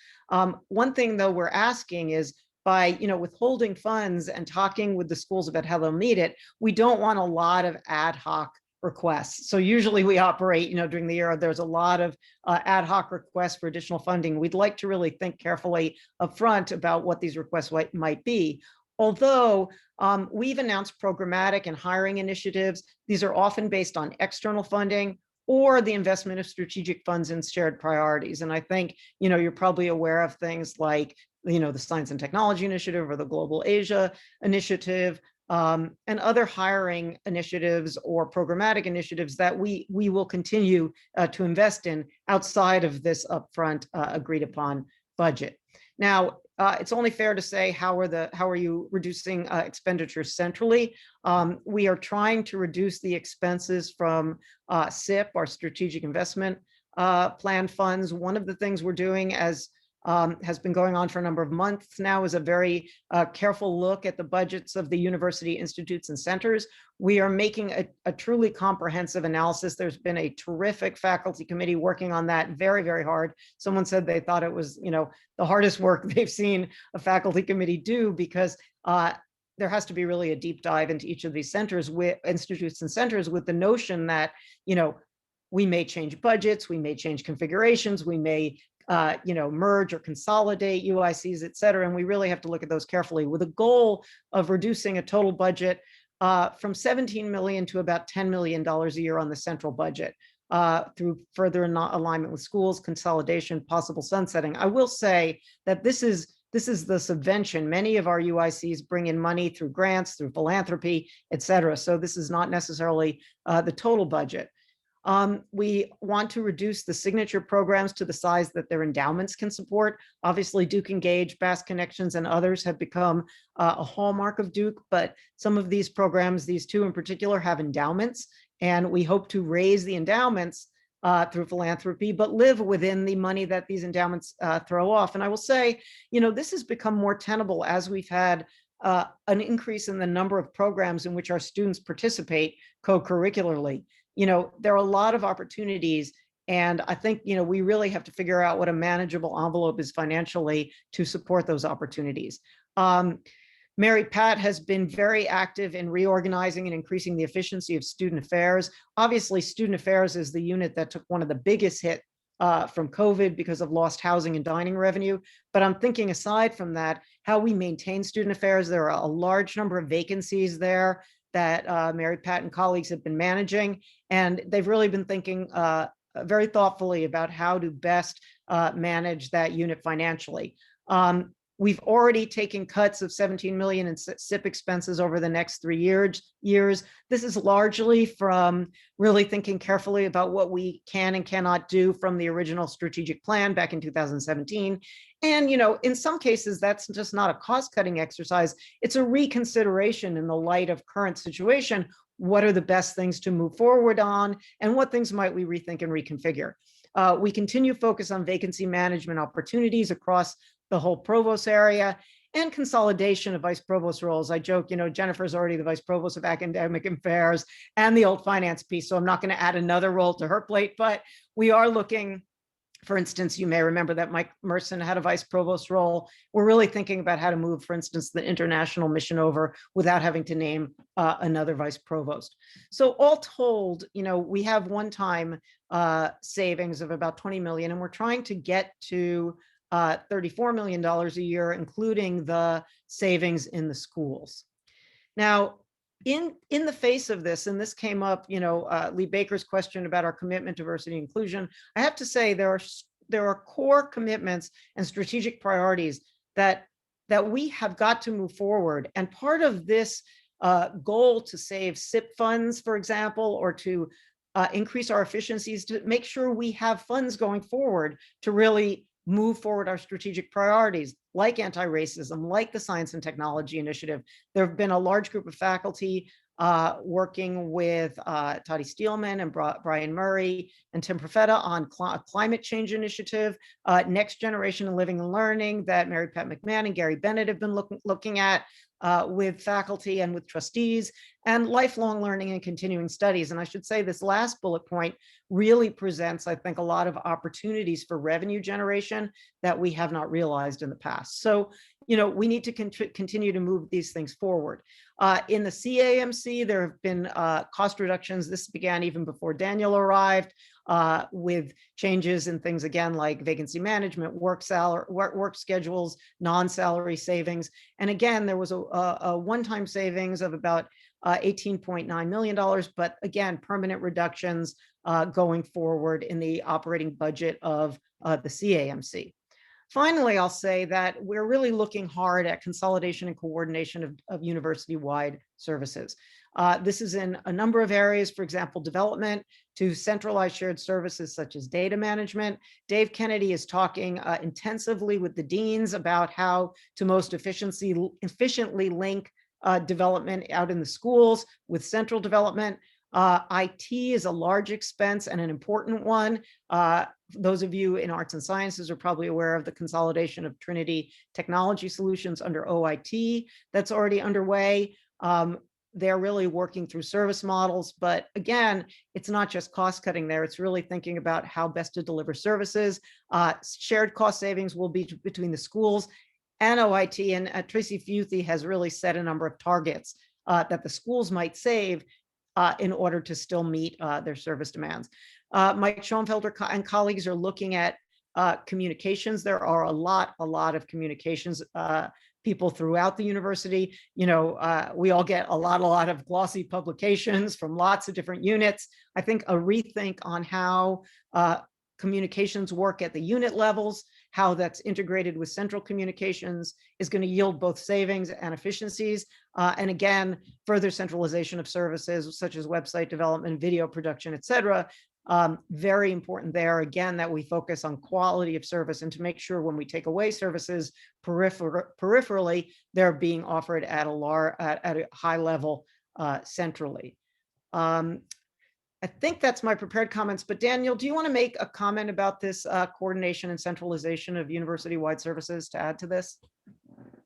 One thing, though, we're asking is, by withholding funds and talking with the schools about how they'll meet it, we don't want a lot of ad hoc requests. So usually we operate, during the year, there's a lot of ad hoc requests for additional funding. We'd like to really think carefully upfront about what these requests might be. Although we've announced programmatic and hiring initiatives, these are often based on external funding or the investment of strategic funds in shared priorities. And I think, you're probably aware of things like, the Science and Technology Initiative or the Global Asia Initiative, and other hiring initiatives or programmatic initiatives that we will continue to invest in outside of this upfront agreed upon budget. Now, it's only fair to say, how are you reducing expenditures centrally? We are trying to reduce the expenses from SIP, our Strategic Investment Plan funds. One of the things we're doing, as has been going on for a number of months now, is a very careful look at the budgets of the university institutes and centers. We are making a truly comprehensive analysis. There's been a terrific faculty committee working on that very, very hard. Someone said they thought it was, the hardest work they've seen a faculty committee do, because there has to be really a deep dive into each of these centers, with institutes and centers, with the notion that, we may change budgets, we may change configurations, we may merge or consolidate UICs, et cetera. And we really have to look at those carefully, with a goal of reducing a total budget from $17 million to about $10 million a year on the central budget through further alignment with schools, consolidation, possible sunsetting. I will say that this is the subvention. Many of our UICs bring in money through grants, through philanthropy, et cetera. So this is not necessarily the total budget. We want to reduce the signature programs to the size that their endowments can support. Obviously, Duke Engage, Bass Connections, and others have become a hallmark of Duke, but some of these programs, these two in particular, have endowments, and we hope to raise the endowments through philanthropy, but live within the money that these endowments throw off. And I will say, this has become more tenable as we've had an increase in the number of programs in which our students participate co-curricularly. There are a lot of opportunities And I think, we really have to figure out what a manageable envelope is financially to support those opportunities. Mary Pat has been very active in reorganizing and increasing the efficiency of student affairs. Obviously, student affairs is the unit that took one of the biggest hit from COVID because of lost housing and dining revenue. But I'm thinking aside from that, how we maintain student affairs, there are a large number of vacancies there that Mary Pat and colleagues have been managing. And they've really been thinking very thoughtfully about how to best manage that unit financially. We've already taken cuts of 17 million in SIP expenses over the next 3 years. This is largely from really thinking carefully about what we can and cannot do from the original strategic plan back in 2017. And, in some cases, that's just not a cost-cutting exercise. It's a reconsideration in the light of current situation. What are the best things to move forward on, and what things might we rethink and reconfigure? We continue focus on vacancy management opportunities across the whole provost area and consolidation of vice provost roles. I joke, Jennifer's already the vice provost of academic affairs and the old finance piece, so I'm not going to add another role to her plate, but we are looking. For instance, you may remember that Mike Merson had a vice provost role. We're really thinking about how to move, for instance, the international mission over without having to name another vice provost. So all told, we have one-time savings of about 20 million, and we're trying to get to $34 million a year, including the savings in the schools. Now, in the face of this, and this came up, Lee Baker's question about our commitment to diversity and inclusion, I have to say there are core commitments and strategic priorities that we have got to move forward. And part of this goal to save SIP funds, for example, or to increase our efficiencies, to make sure we have funds going forward to really move forward our strategic priorities, like anti-racism, like the Science and Technology Initiative. There have been a large group of faculty working with Toddy Steelman and Brian Murray and Tim Profeta on a climate change initiative, Next Generation Living and Learning that Mary Pat McMahon and Gary Bennett have been looking at with faculty and with trustees, and lifelong learning and continuing studies. And I should say this last bullet point really presents, I think, a lot of opportunities for revenue generation that we have not realized in the past. So, we need to continue to move these things forward. In the CAMC, there have been cost reductions. This began even before Daniel arrived, with changes in things, again, like vacancy management, work schedules, non-salary savings. And again, there was a one-time savings of about $18.9 million, but again, permanent reductions going forward in the operating budget of the CAMC. Finally, I'll say that we're really looking hard at consolidation and coordination of university-wide services. This is in a number of areas, for example, development to centralized shared services such as data management. Dave Kennedy is talking intensively with the deans about how to most efficiently link development out in the schools with central development. IT is a large expense and an important one. Those of you in arts and sciences are probably aware of the consolidation of Trinity Technology Solutions under OIT that's already underway. They're really working through service models, but again, it's not just cost cutting there. It's really thinking about how best to deliver services. Shared cost savings will be between the schools and OIT, and Tracy Futhy has really set a number of targets that the schools might save in order to still meet their service demands. Mike Schoenfelder and colleagues are looking at communications. There are a lot of communications people throughout the university. We all get a lot of glossy publications from lots of different units. I think a rethink on how communications work at the unit levels, how that's integrated with central communications is going to yield both savings and efficiencies. And again, further centralization of services such as website development, video production, et cetera. Very important there, again, that we focus on quality of service and to make sure when we take away services peripherally, they're being offered at a high level centrally. I think that's my prepared comments, but Daniel, do you want to make a comment about this coordination and centralization of university-wide services to add to this?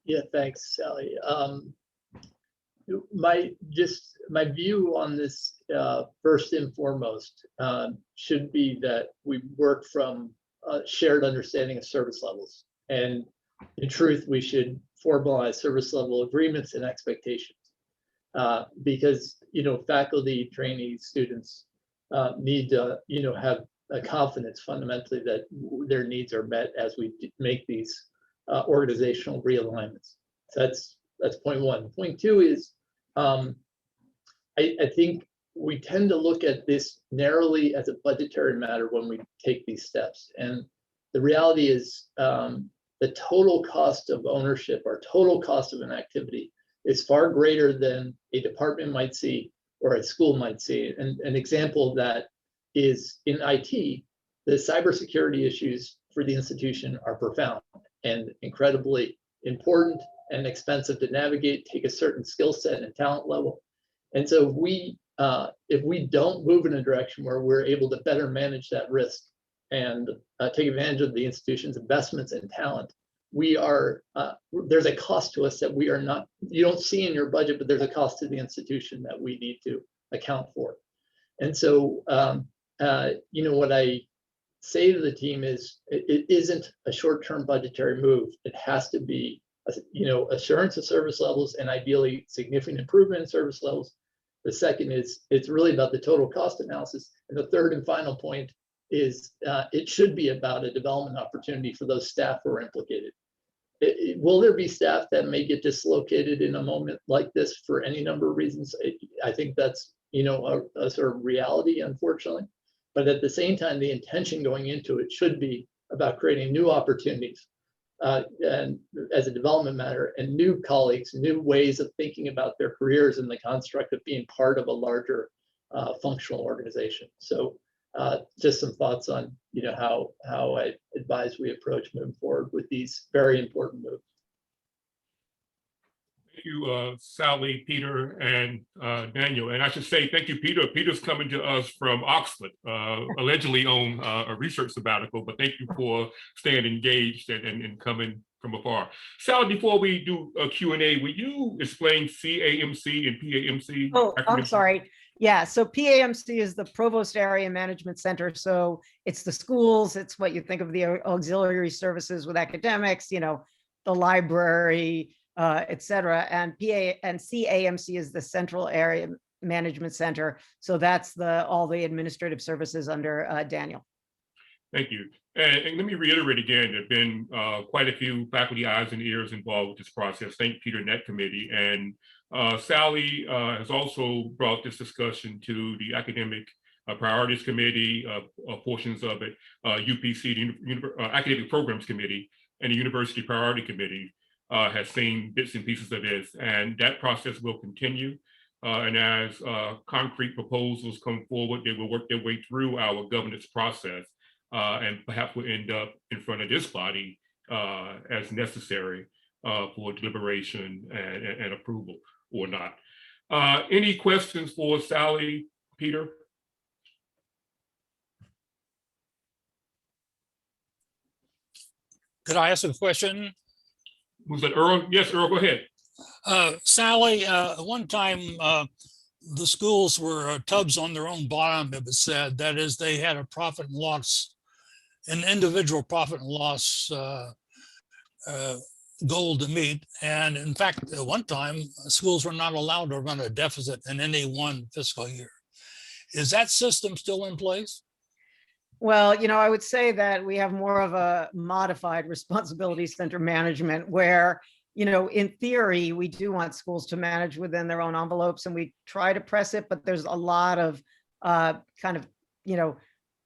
Yeah, thanks, Sally. my view on this, first and foremost, should be that we work from a shared understanding of service levels. And in truth, we should formalize service level agreements and expectations. Because, faculty, trainees, students need to, have a confidence fundamentally that their needs are met as we make these organizational realignments. So that's point one. Point two is, I think we tend to look at this narrowly as a budgetary matter when we take these steps. And the reality is, the total cost of ownership or total cost of an activity is far greater than a department might see or a school might see. And an example of that is in IT, the cybersecurity issues for the institution are profound and incredibly important and expensive to navigate, take a certain skill set and talent level. And so if we don't move in a direction where we're able to better manage that risk and take advantage of the institution's investments in talent, there's a cost to us that you don't see in your budget, but there's a cost to the institution that we need to account for. And so, what I say to the team is, it isn't a short-term budgetary move. It has to be, assurance of service levels and ideally significant improvement in service levels. The second is, it's really about the total cost analysis. And the third and final point is, it should be about a development opportunity for those staff who are implicated. Will there be staff that may get dislocated in a moment like this for any number of reasons? I think that's, a sort of reality, unfortunately. But at the same time, the intention going into it should be about creating new opportunities and as a development matter, and new colleagues, new ways of thinking about their careers in the construct of being part of a larger functional organization. So just some thoughts on, how I advise we approach moving forward with these very important moves. Thank you, Sally, Peter, and Daniel. And I should say thank you, Peter. Peter's coming to us from Oxford, allegedly on a research sabbatical, but thank you for staying engaged and coming from afar. Sally, before we do a Q&A, will you explain CAMC and PAMC? Oh, I'm sorry. Yeah, so PAMC is the Provost Area Management Center. So it's the schools, it's what you think of the auxiliary services with academics, the library, et cetera. And CAMC is the Central Area Management Center. So that's all the administrative services under Daniel. Thank you. And let me reiterate again, there have been quite a few faculty eyes and ears involved with this process. Thank Peter and that committee. And Sally has also brought this discussion to the Academic Priorities Committee, portions of it, UPC, the Academic Programs Committee, and the University Priority Committee has seen bits and pieces of this. And that process will continue. And as concrete proposals come forward, they will work their way through our governance process. And perhaps will end up in front of this body as necessary for deliberation and approval or not. Any questions for Sally, Peter? Could I ask a question? Was that Earl? Yes, Earl, go ahead. Sally, one time the schools were tubs on their own bottom, it was said. That is, they had a profit and loss, an individual profit and loss goal to meet. And in fact, at one time, schools were not allowed to run a deficit in any one fiscal year. Is that system still in place? Well, I would say that we have more of a modified responsibility center management where, in theory, we do want schools to manage within their own envelopes and we try to press it, but there's a lot of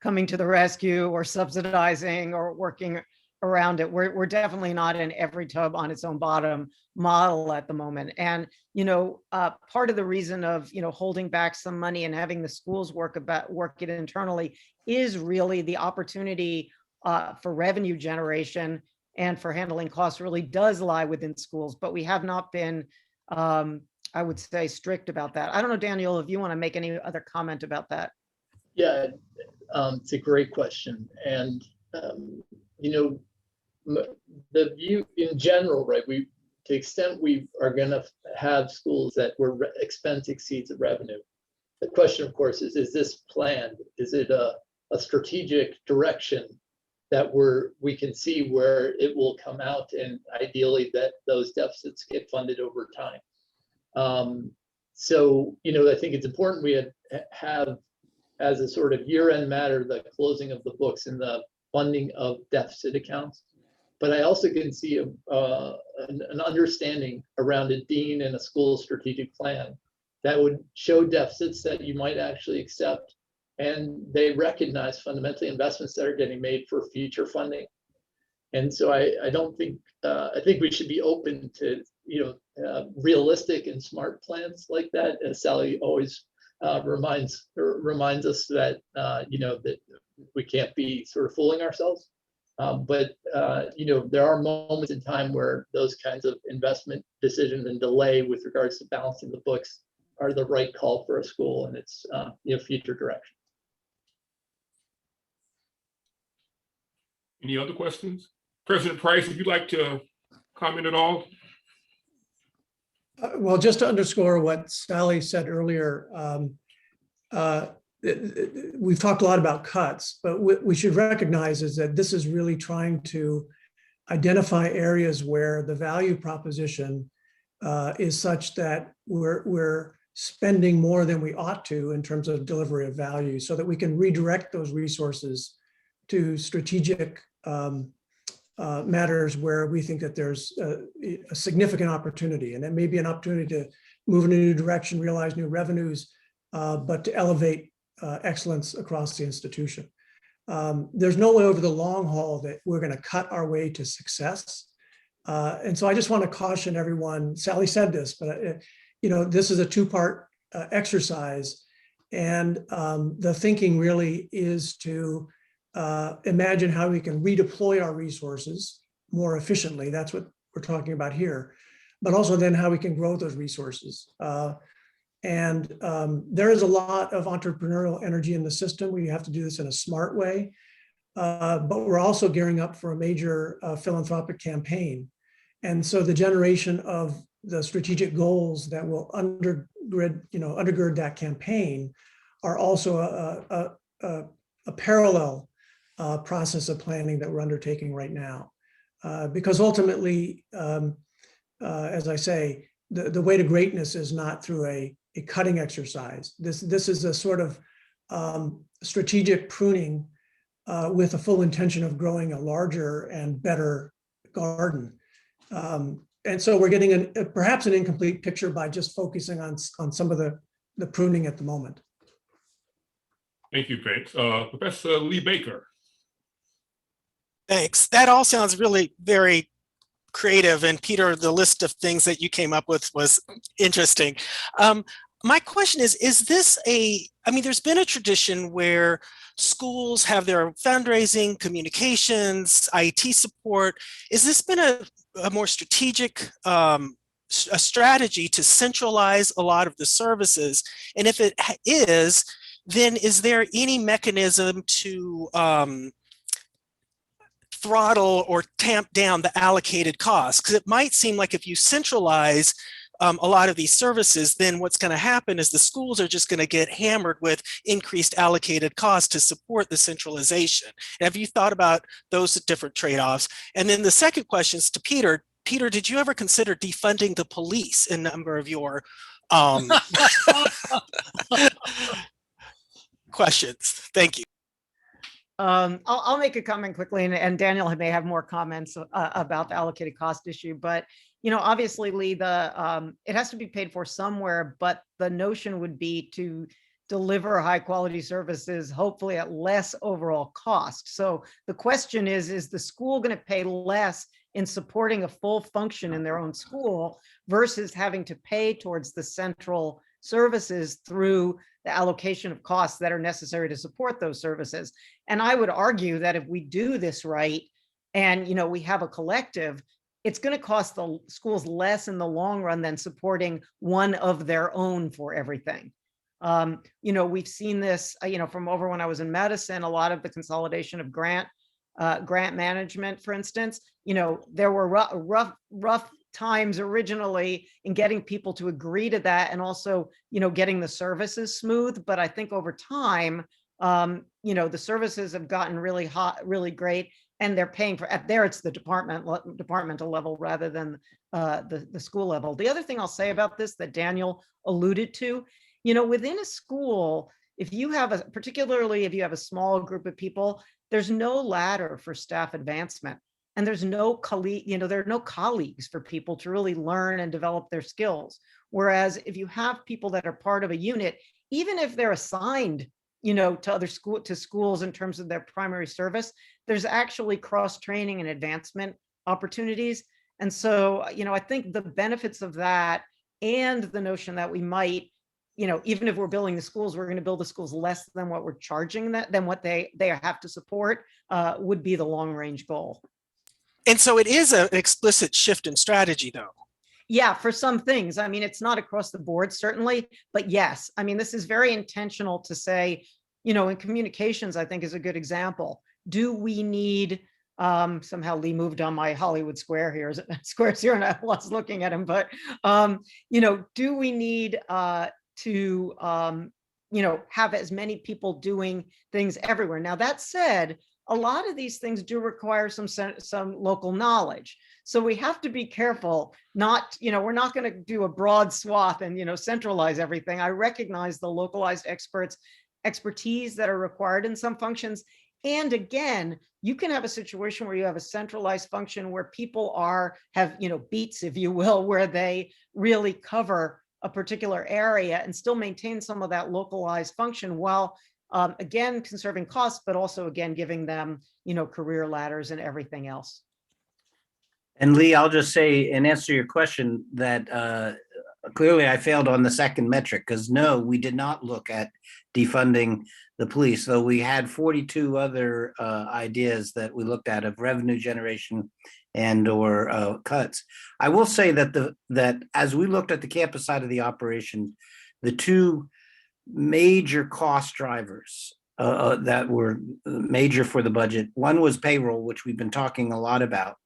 coming to the rescue or subsidizing or working around it. We're definitely not in every tub on its own bottom model at the moment. And, part of the reason of, holding back some money and having the schools work it internally is really the opportunity for revenue generation and for handling costs really does lie within schools, but we have not been, I would say, strict about that. I don't know, Daniel, if you want to make any other comment about that. Yeah, it's a great question. And, the view in general, right, the extent we are going to have schools that where expense exceeds the revenue, the question, of course, is this planned? Is it a strategic direction that we can see where it will come out, and ideally that those deficits get funded over time? So, I think it's important we have as a sort of year-end matter the closing of the books and the funding of deficit accounts. But I also can see an understanding around a dean and a school strategic plan that would show deficits that you might actually accept, and they recognize fundamentally investments that are getting made for future funding. And so I don't think I think we should be open to realistic and smart plans like that. As Sally always reminds us that that we can't be sort of fooling ourselves. But there are moments in time where those kinds of investment decisions and delay with regards to balancing the books are the right call for a school and its future direction. Any other questions? President Price, if you'd like to comment at all? Well, just to underscore what Sally said earlier, we've talked a lot about cuts, but what we should recognize is that this is really trying to identify areas where the value proposition is such that we're spending more than we ought to in terms of delivery of value, so that we can redirect those resources to strategic matters where we think that there's a significant opportunity. And it may be an opportunity to move in a new direction, realize new revenues, but to elevate excellence across the institution. There's no way over the long haul that we're going to cut our way to success. And so I just want to caution everyone, Sally said this, but this is a two-part exercise. And the thinking really is to imagine how we can redeploy our resources more efficiently. That's what we're talking about here, but also then how we can grow those resources. And there is a lot of entrepreneurial energy in the system. We have to do this in a smart way, but we're also gearing up for a major philanthropic campaign. And so the generation of the strategic goals that will undergird that campaign are also a parallel process of planning that we're undertaking right now. Because ultimately, as I say, the way to greatness is not through a cutting exercise. This is a sort of strategic pruning with a full intention of growing a larger and better garden. And so we're getting perhaps an incomplete picture by just focusing on some of the pruning at the moment. Thank you, Vince. Professor Lee Baker. Thanks. That all sounds really very creative. And Peter, the list of things that you came up with was interesting. My question is this there's been a tradition where schools have their fundraising, communications, IT support. Has this been a more strategic a strategy to centralize a lot of the services? And if it is, then is there any mechanism to throttle or tamp down the allocated costs? Because it might seem like if you centralize a lot of these services, then what's going to happen is the schools are just going to get hammered with increased allocated costs to support the centralization. Have you thought about those different trade-offs? And then the second question is to Peter. Peter, did you ever consider defunding the police in a number of your questions? Thank you. I'll make a comment quickly, and Daniel may have more comments about the allocated cost issue. But obviously, Lee, it has to be paid for somewhere. But the notion would be to deliver high quality services, hopefully at less overall cost. So the question is the school going to pay less in supporting a full function in their own school versus having to pay towards the central services through the allocation of costs that are necessary to support those services? And I would argue that if we do this right, and we have a collective, it's going to cost the schools less in the long run than supporting one of their own for everything. We've seen this, from over when I was in medicine, a lot of the consolidation of grant management, for instance, there were rough times originally in getting people to agree to that and also, getting the services smooth. But I think over time, the services have gotten really hot, really great, and they're paying for it's the departmental level rather than the school level. The other thing I'll say about this that Daniel alluded to, within a school, particularly if you have a small group of people, there's no ladder for staff advancement. And there's no there are no colleagues for people to really learn and develop their skills. Whereas if you have people that are part of a unit, even if they're assigned, to schools in terms of their primary service, there's actually cross-training and advancement opportunities. And so, I think the benefits of that and the notion that we might, even if we're building the schools, we're going to build the schools less than what we're charging than what they have to support, would be the long-range goal. And so it is an explicit shift in strategy, though. Yeah, for some things. I mean, it's not across the board, certainly, but yes. I mean, this is very intentional to say, in communications, I think is a good example. Do we need, somehow Lee moved on my Hollywood square here, squares here, and I was looking at him, but, do we need to, have as many people doing things everywhere? Now, that said, a lot of these things do require some local knowledge. So we have to be careful, we're not going to do a broad swath and, centralize everything. I recognize the localized expertise that are required in some functions. And again, you can have a situation where you have a centralized function where people have beats, if you will, where they really cover a particular area and still maintain some of that localized function while again, conserving costs, but also again, giving them, career ladders and everything else. And Lee, I'll just say in answer to your question that clearly I failed on the second metric because no, we did not look at defunding the police, though we had 42 other ideas that we looked at of revenue generation and or cuts. I will say that that as we looked at the campus side of the operation, the two major cost drivers that were major for the budget. One was payroll, which we've been talking a lot about.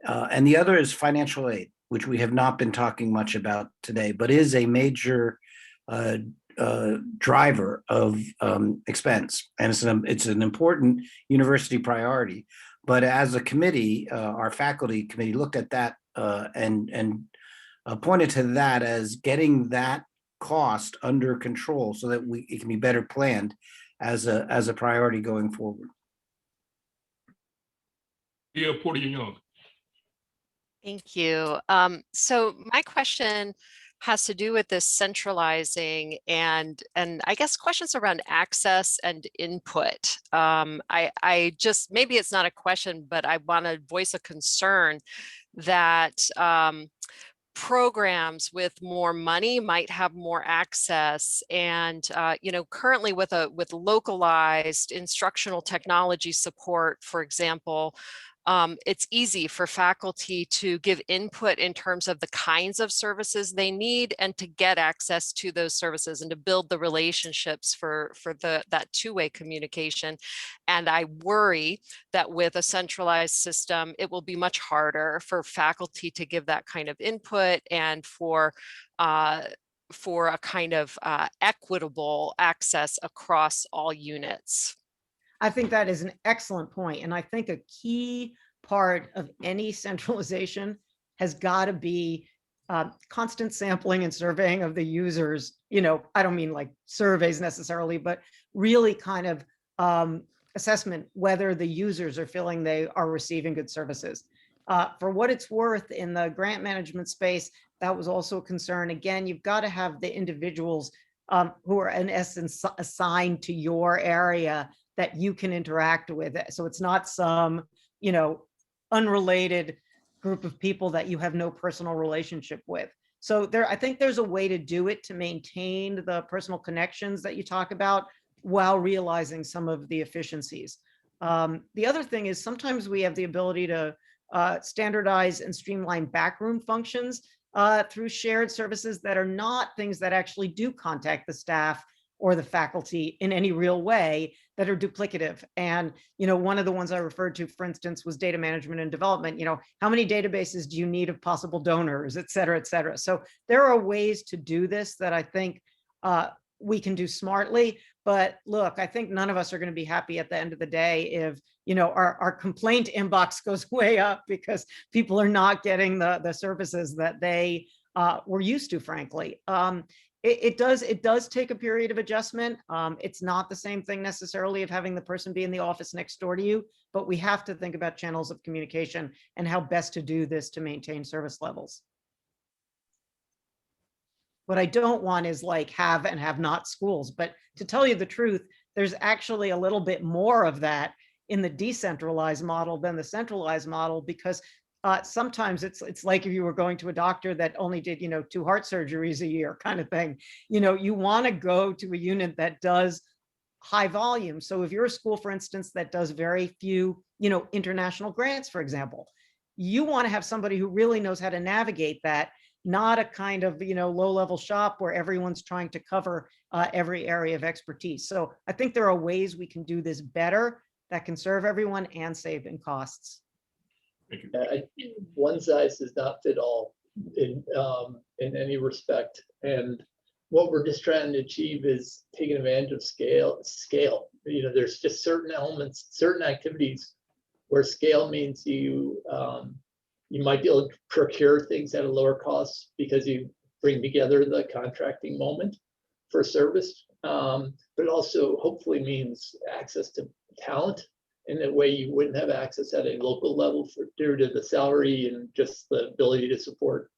And the other is financial aid, which we have not been talking much about today, but is a major driver of expense. And it's an important university priority. But as a committee, our faculty committee looked at that and pointed to that as getting that cost under control so that it can be better planned as a priority going forward. Yeah, Porter-Young. Thank you. So my question has to do with this centralizing and I guess questions around access and input. I just, maybe it's not a question, but I want to voice a concern that programs with more money might have more access, and currently with localized instructional technology support, for example, it's easy for faculty to give input in terms of the kinds of services they need and to get access to those services and to build the relationships for that two-way communication. And I worry that with a centralized system, it will be much harder for faculty to give that kind of input and for a kind of equitable access across all units. I think that is an excellent point. And I think a key part of any centralization has got to be constant sampling and surveying of the users. I don't mean like surveys necessarily, but really kind of assessment whether the users are feeling they are receiving good services. For what it's worth, in the grant management space, that was also a concern. Again, you've got to have the individuals who are in essence assigned to your area that you can interact with. So it's not some, unrelated group of people that you have no personal relationship with. So I think there's a way to do it to maintain the personal connections that you talk about while realizing some of the efficiencies. The other thing is sometimes we have the ability to standardize and streamline backroom functions through shared services that are not things that actually do contact the staff or the faculty in any real way, that are duplicative. And, one of the ones I referred to, for instance, was data management and development. How many databases do you need of possible donors, et cetera, et cetera. So there are ways to do this that I think we can do smartly. But look, I think none of us are going to be happy at the end of the day if, our complaint inbox goes way up because people are not getting the services that they were used to, frankly. It does take a period of adjustment. It's not the same thing necessarily of having the person be in the office next door to you, but we have to think about channels of communication and how best to do this to maintain service levels. What I don't want is like have and have not schools, but to tell you the truth, there's actually a little bit more of that in the decentralized model than the centralized model, because sometimes it's like if you were going to a doctor that only did, 2 heart surgeries a year kind of thing. You want to go to a unit that does high volume. So if you're a school, for instance, that does very few, international grants, for example, you want to have somebody who really knows how to navigate that, not a kind of, low-level shop where everyone's trying to cover every area of expertise. So I think there are ways we can do this better that can serve everyone and save in costs. Thank you. One size does not fit all in any respect. And what we're just trying to achieve is taking advantage of scale. There's just certain elements, certain activities where scale means you might be able to procure things at a lower cost because you bring together the contracting moment for service, but also hopefully means access to talent in a way you wouldn't have access at a local level due to the salary and just the ability to support.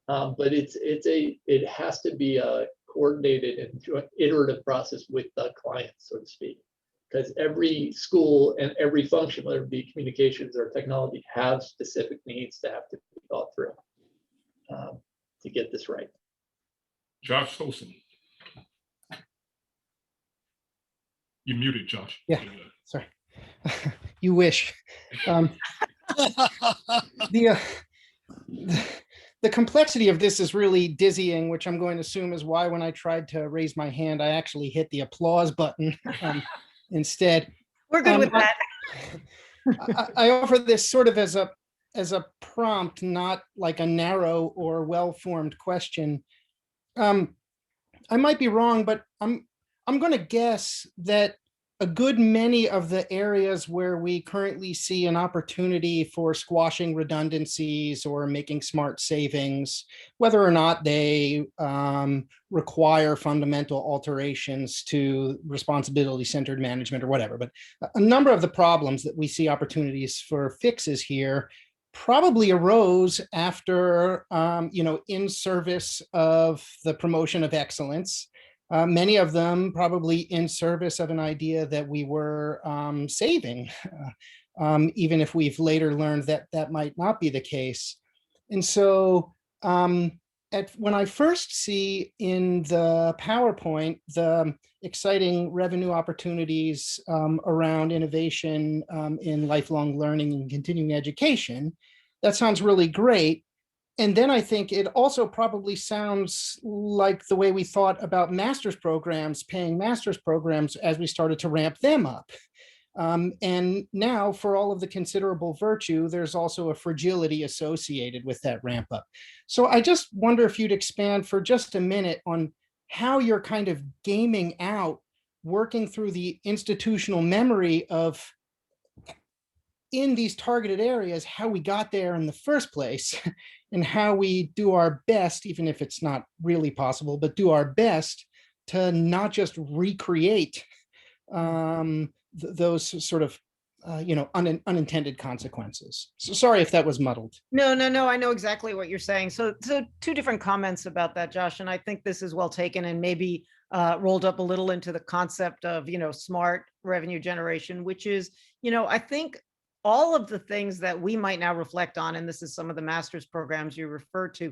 But it has to be a coordinated and iterative process with the client, so to speak, because every school and every function, whether it be communications or technology, have specific needs that have to be thought through to get this right. Josh Holson. You're muted, Josh. Yeah, sorry. You wish. The complexity of this is really dizzying, which I'm going to assume is why when I tried to raise my hand, I actually hit the applause button instead. We're good with that. I offer this sort of as a prompt, not like a narrow or well-formed question. I might be wrong, but I'm going to guess that a good many of the areas where we currently see an opportunity for squashing redundancies or making smart savings, whether or not they require fundamental alterations to responsibility-centered management or whatever, but a number of the problems that we see opportunities for fixes here probably arose after, in service of the promotion of excellence. Many of them probably in service of an idea that we were saving, even if we've later learned that that might not be the case. And so when I first see in the PowerPoint the exciting revenue opportunities around innovation in lifelong learning and continuing education, that sounds really great. And then I think it also probably sounds like the way we thought about master's programs, paying master's programs as we started to ramp them up. And now for all of the considerable virtue, there's also a fragility associated with that ramp up. So I just wonder if you'd expand for just a minute on how you're kind of gaming out, working through the institutional memory of in these targeted areas, how we got there in the first place and how we do our best, even if it's not really possible, but do our best to not just recreate those sort of, unintended consequences. So sorry if that was muddled. No, I know exactly what you're saying. So two different comments about that, Josh, and I think this is well taken and maybe rolled up a little into the concept of, smart revenue generation, which is, I think all of the things that we might now reflect on, and this is some of the master's programs you refer to,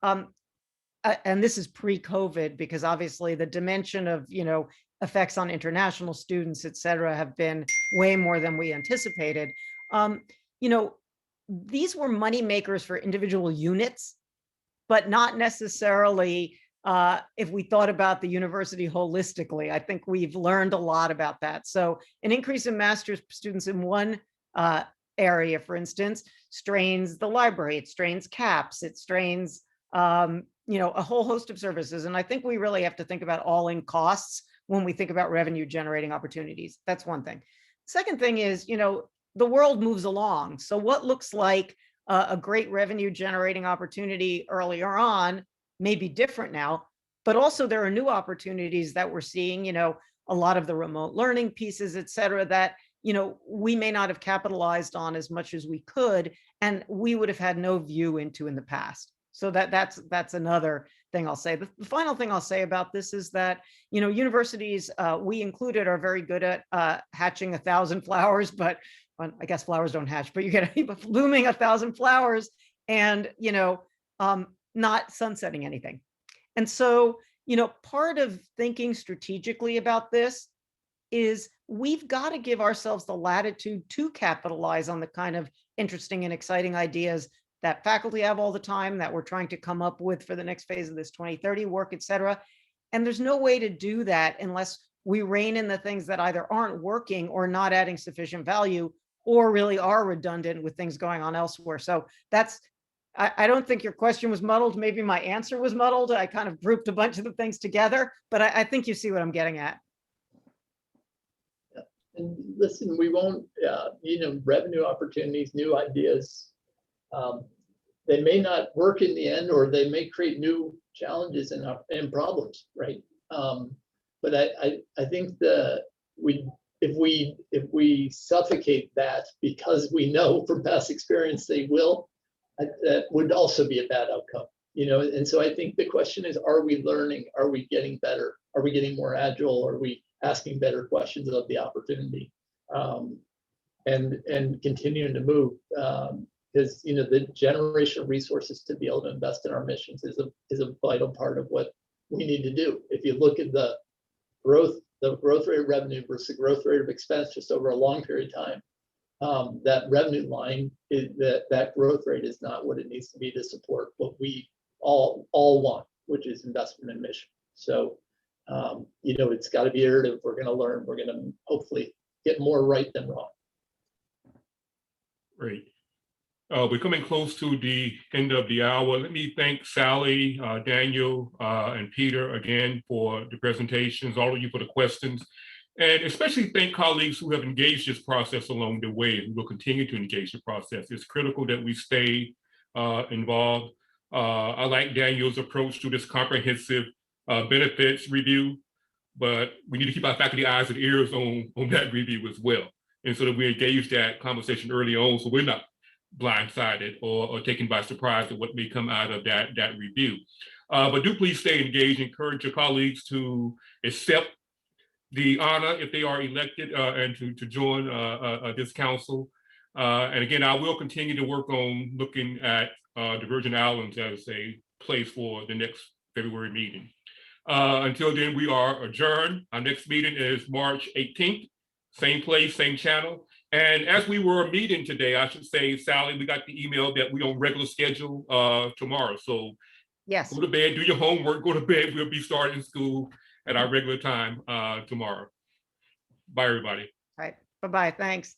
and this is pre-COVID, because obviously the dimension of, effects on international students, et cetera, have been way more than we anticipated. These were money makers for individual units, but not necessarily if we thought about the university holistically. I think we've learned a lot about that. So an increase in master's students in one area, for instance, strains the library, it strains CAPS, it strains a whole host of services. And I think we really have to think about all-in costs when we think about revenue generating opportunities. That's one thing. Second thing is, the world moves along. So what looks like a great revenue generating opportunity earlier on may be different now, but also there are new opportunities that we're seeing, a lot of the remote learning pieces, et cetera, that, we may not have capitalized on as much as we could, and we would have had no view into in the past. So that's another thing I'll say. The final thing I'll say about this is that, universities, we included, are very good at hatching 1,000 flowers, but I guess flowers don't hatch, but you get blooming 1,000 flowers and, not sunsetting anything. And so, part of thinking strategically about this is we've got to give ourselves the latitude to capitalize on the kind of interesting and exciting ideas that faculty have all the time, that we're trying to come up with for the next phase of this 2030 work, et cetera. And there's no way to do that unless we rein in the things that either aren't working or not adding sufficient value, or really are redundant with things going on elsewhere. So I don't think your question was muddled. Maybe my answer was muddled. I kind of grouped a bunch of the things together, but I think you see what I'm getting at. And listen, we won't, revenue opportunities, new ideas, they may not work in the end, or they may create new challenges and problems, right? But I think if we suffocate that because we know from past experience they will, that would also be a bad outcome, And so I think the question is, are we learning? Are we getting better? Are we getting more agile? Are we asking better questions of the opportunity, and continuing to move? Because the generation of resources to be able to invest in our missions is a vital part of what we need to do. If you look at the growth rate of revenue versus the growth rate of expense just over a long period of time, that revenue line, that growth rate is not what it needs to be to support what we all want, which is investment in mission. So it's got to be iterative. We're going to learn. We're going to hopefully get more right than wrong. Great. We're coming close to the end of the hour. Let me thank Sally, Daniel, and Peter again for the presentations, all of you for the questions, and especially thank colleagues who have engaged this process along the way and will continue to engage the process. It's critical that we stay involved. I like Daniel's approach to this comprehensive benefits review, but we need to keep our faculty eyes and ears on that review as well. And so that we engage that conversation early on, so we're not blindsided or taken by surprise at what may come out of that review. But do please stay engaged. Encourage your colleagues to accept the honor if they are elected and to join this council. And again, I will continue to work on looking at the Virgin Islands as a place for the next February meeting. Until then, we are adjourned. Our next meeting is March 18th, same place, same channel. And as we were meeting today, I should say, Sally, we got the email that we're on regular schedule tomorrow. So Yes. Go to bed, do your homework, go to bed. We'll be starting school at our regular time tomorrow. Bye, everybody. All right. Bye-bye. Thanks.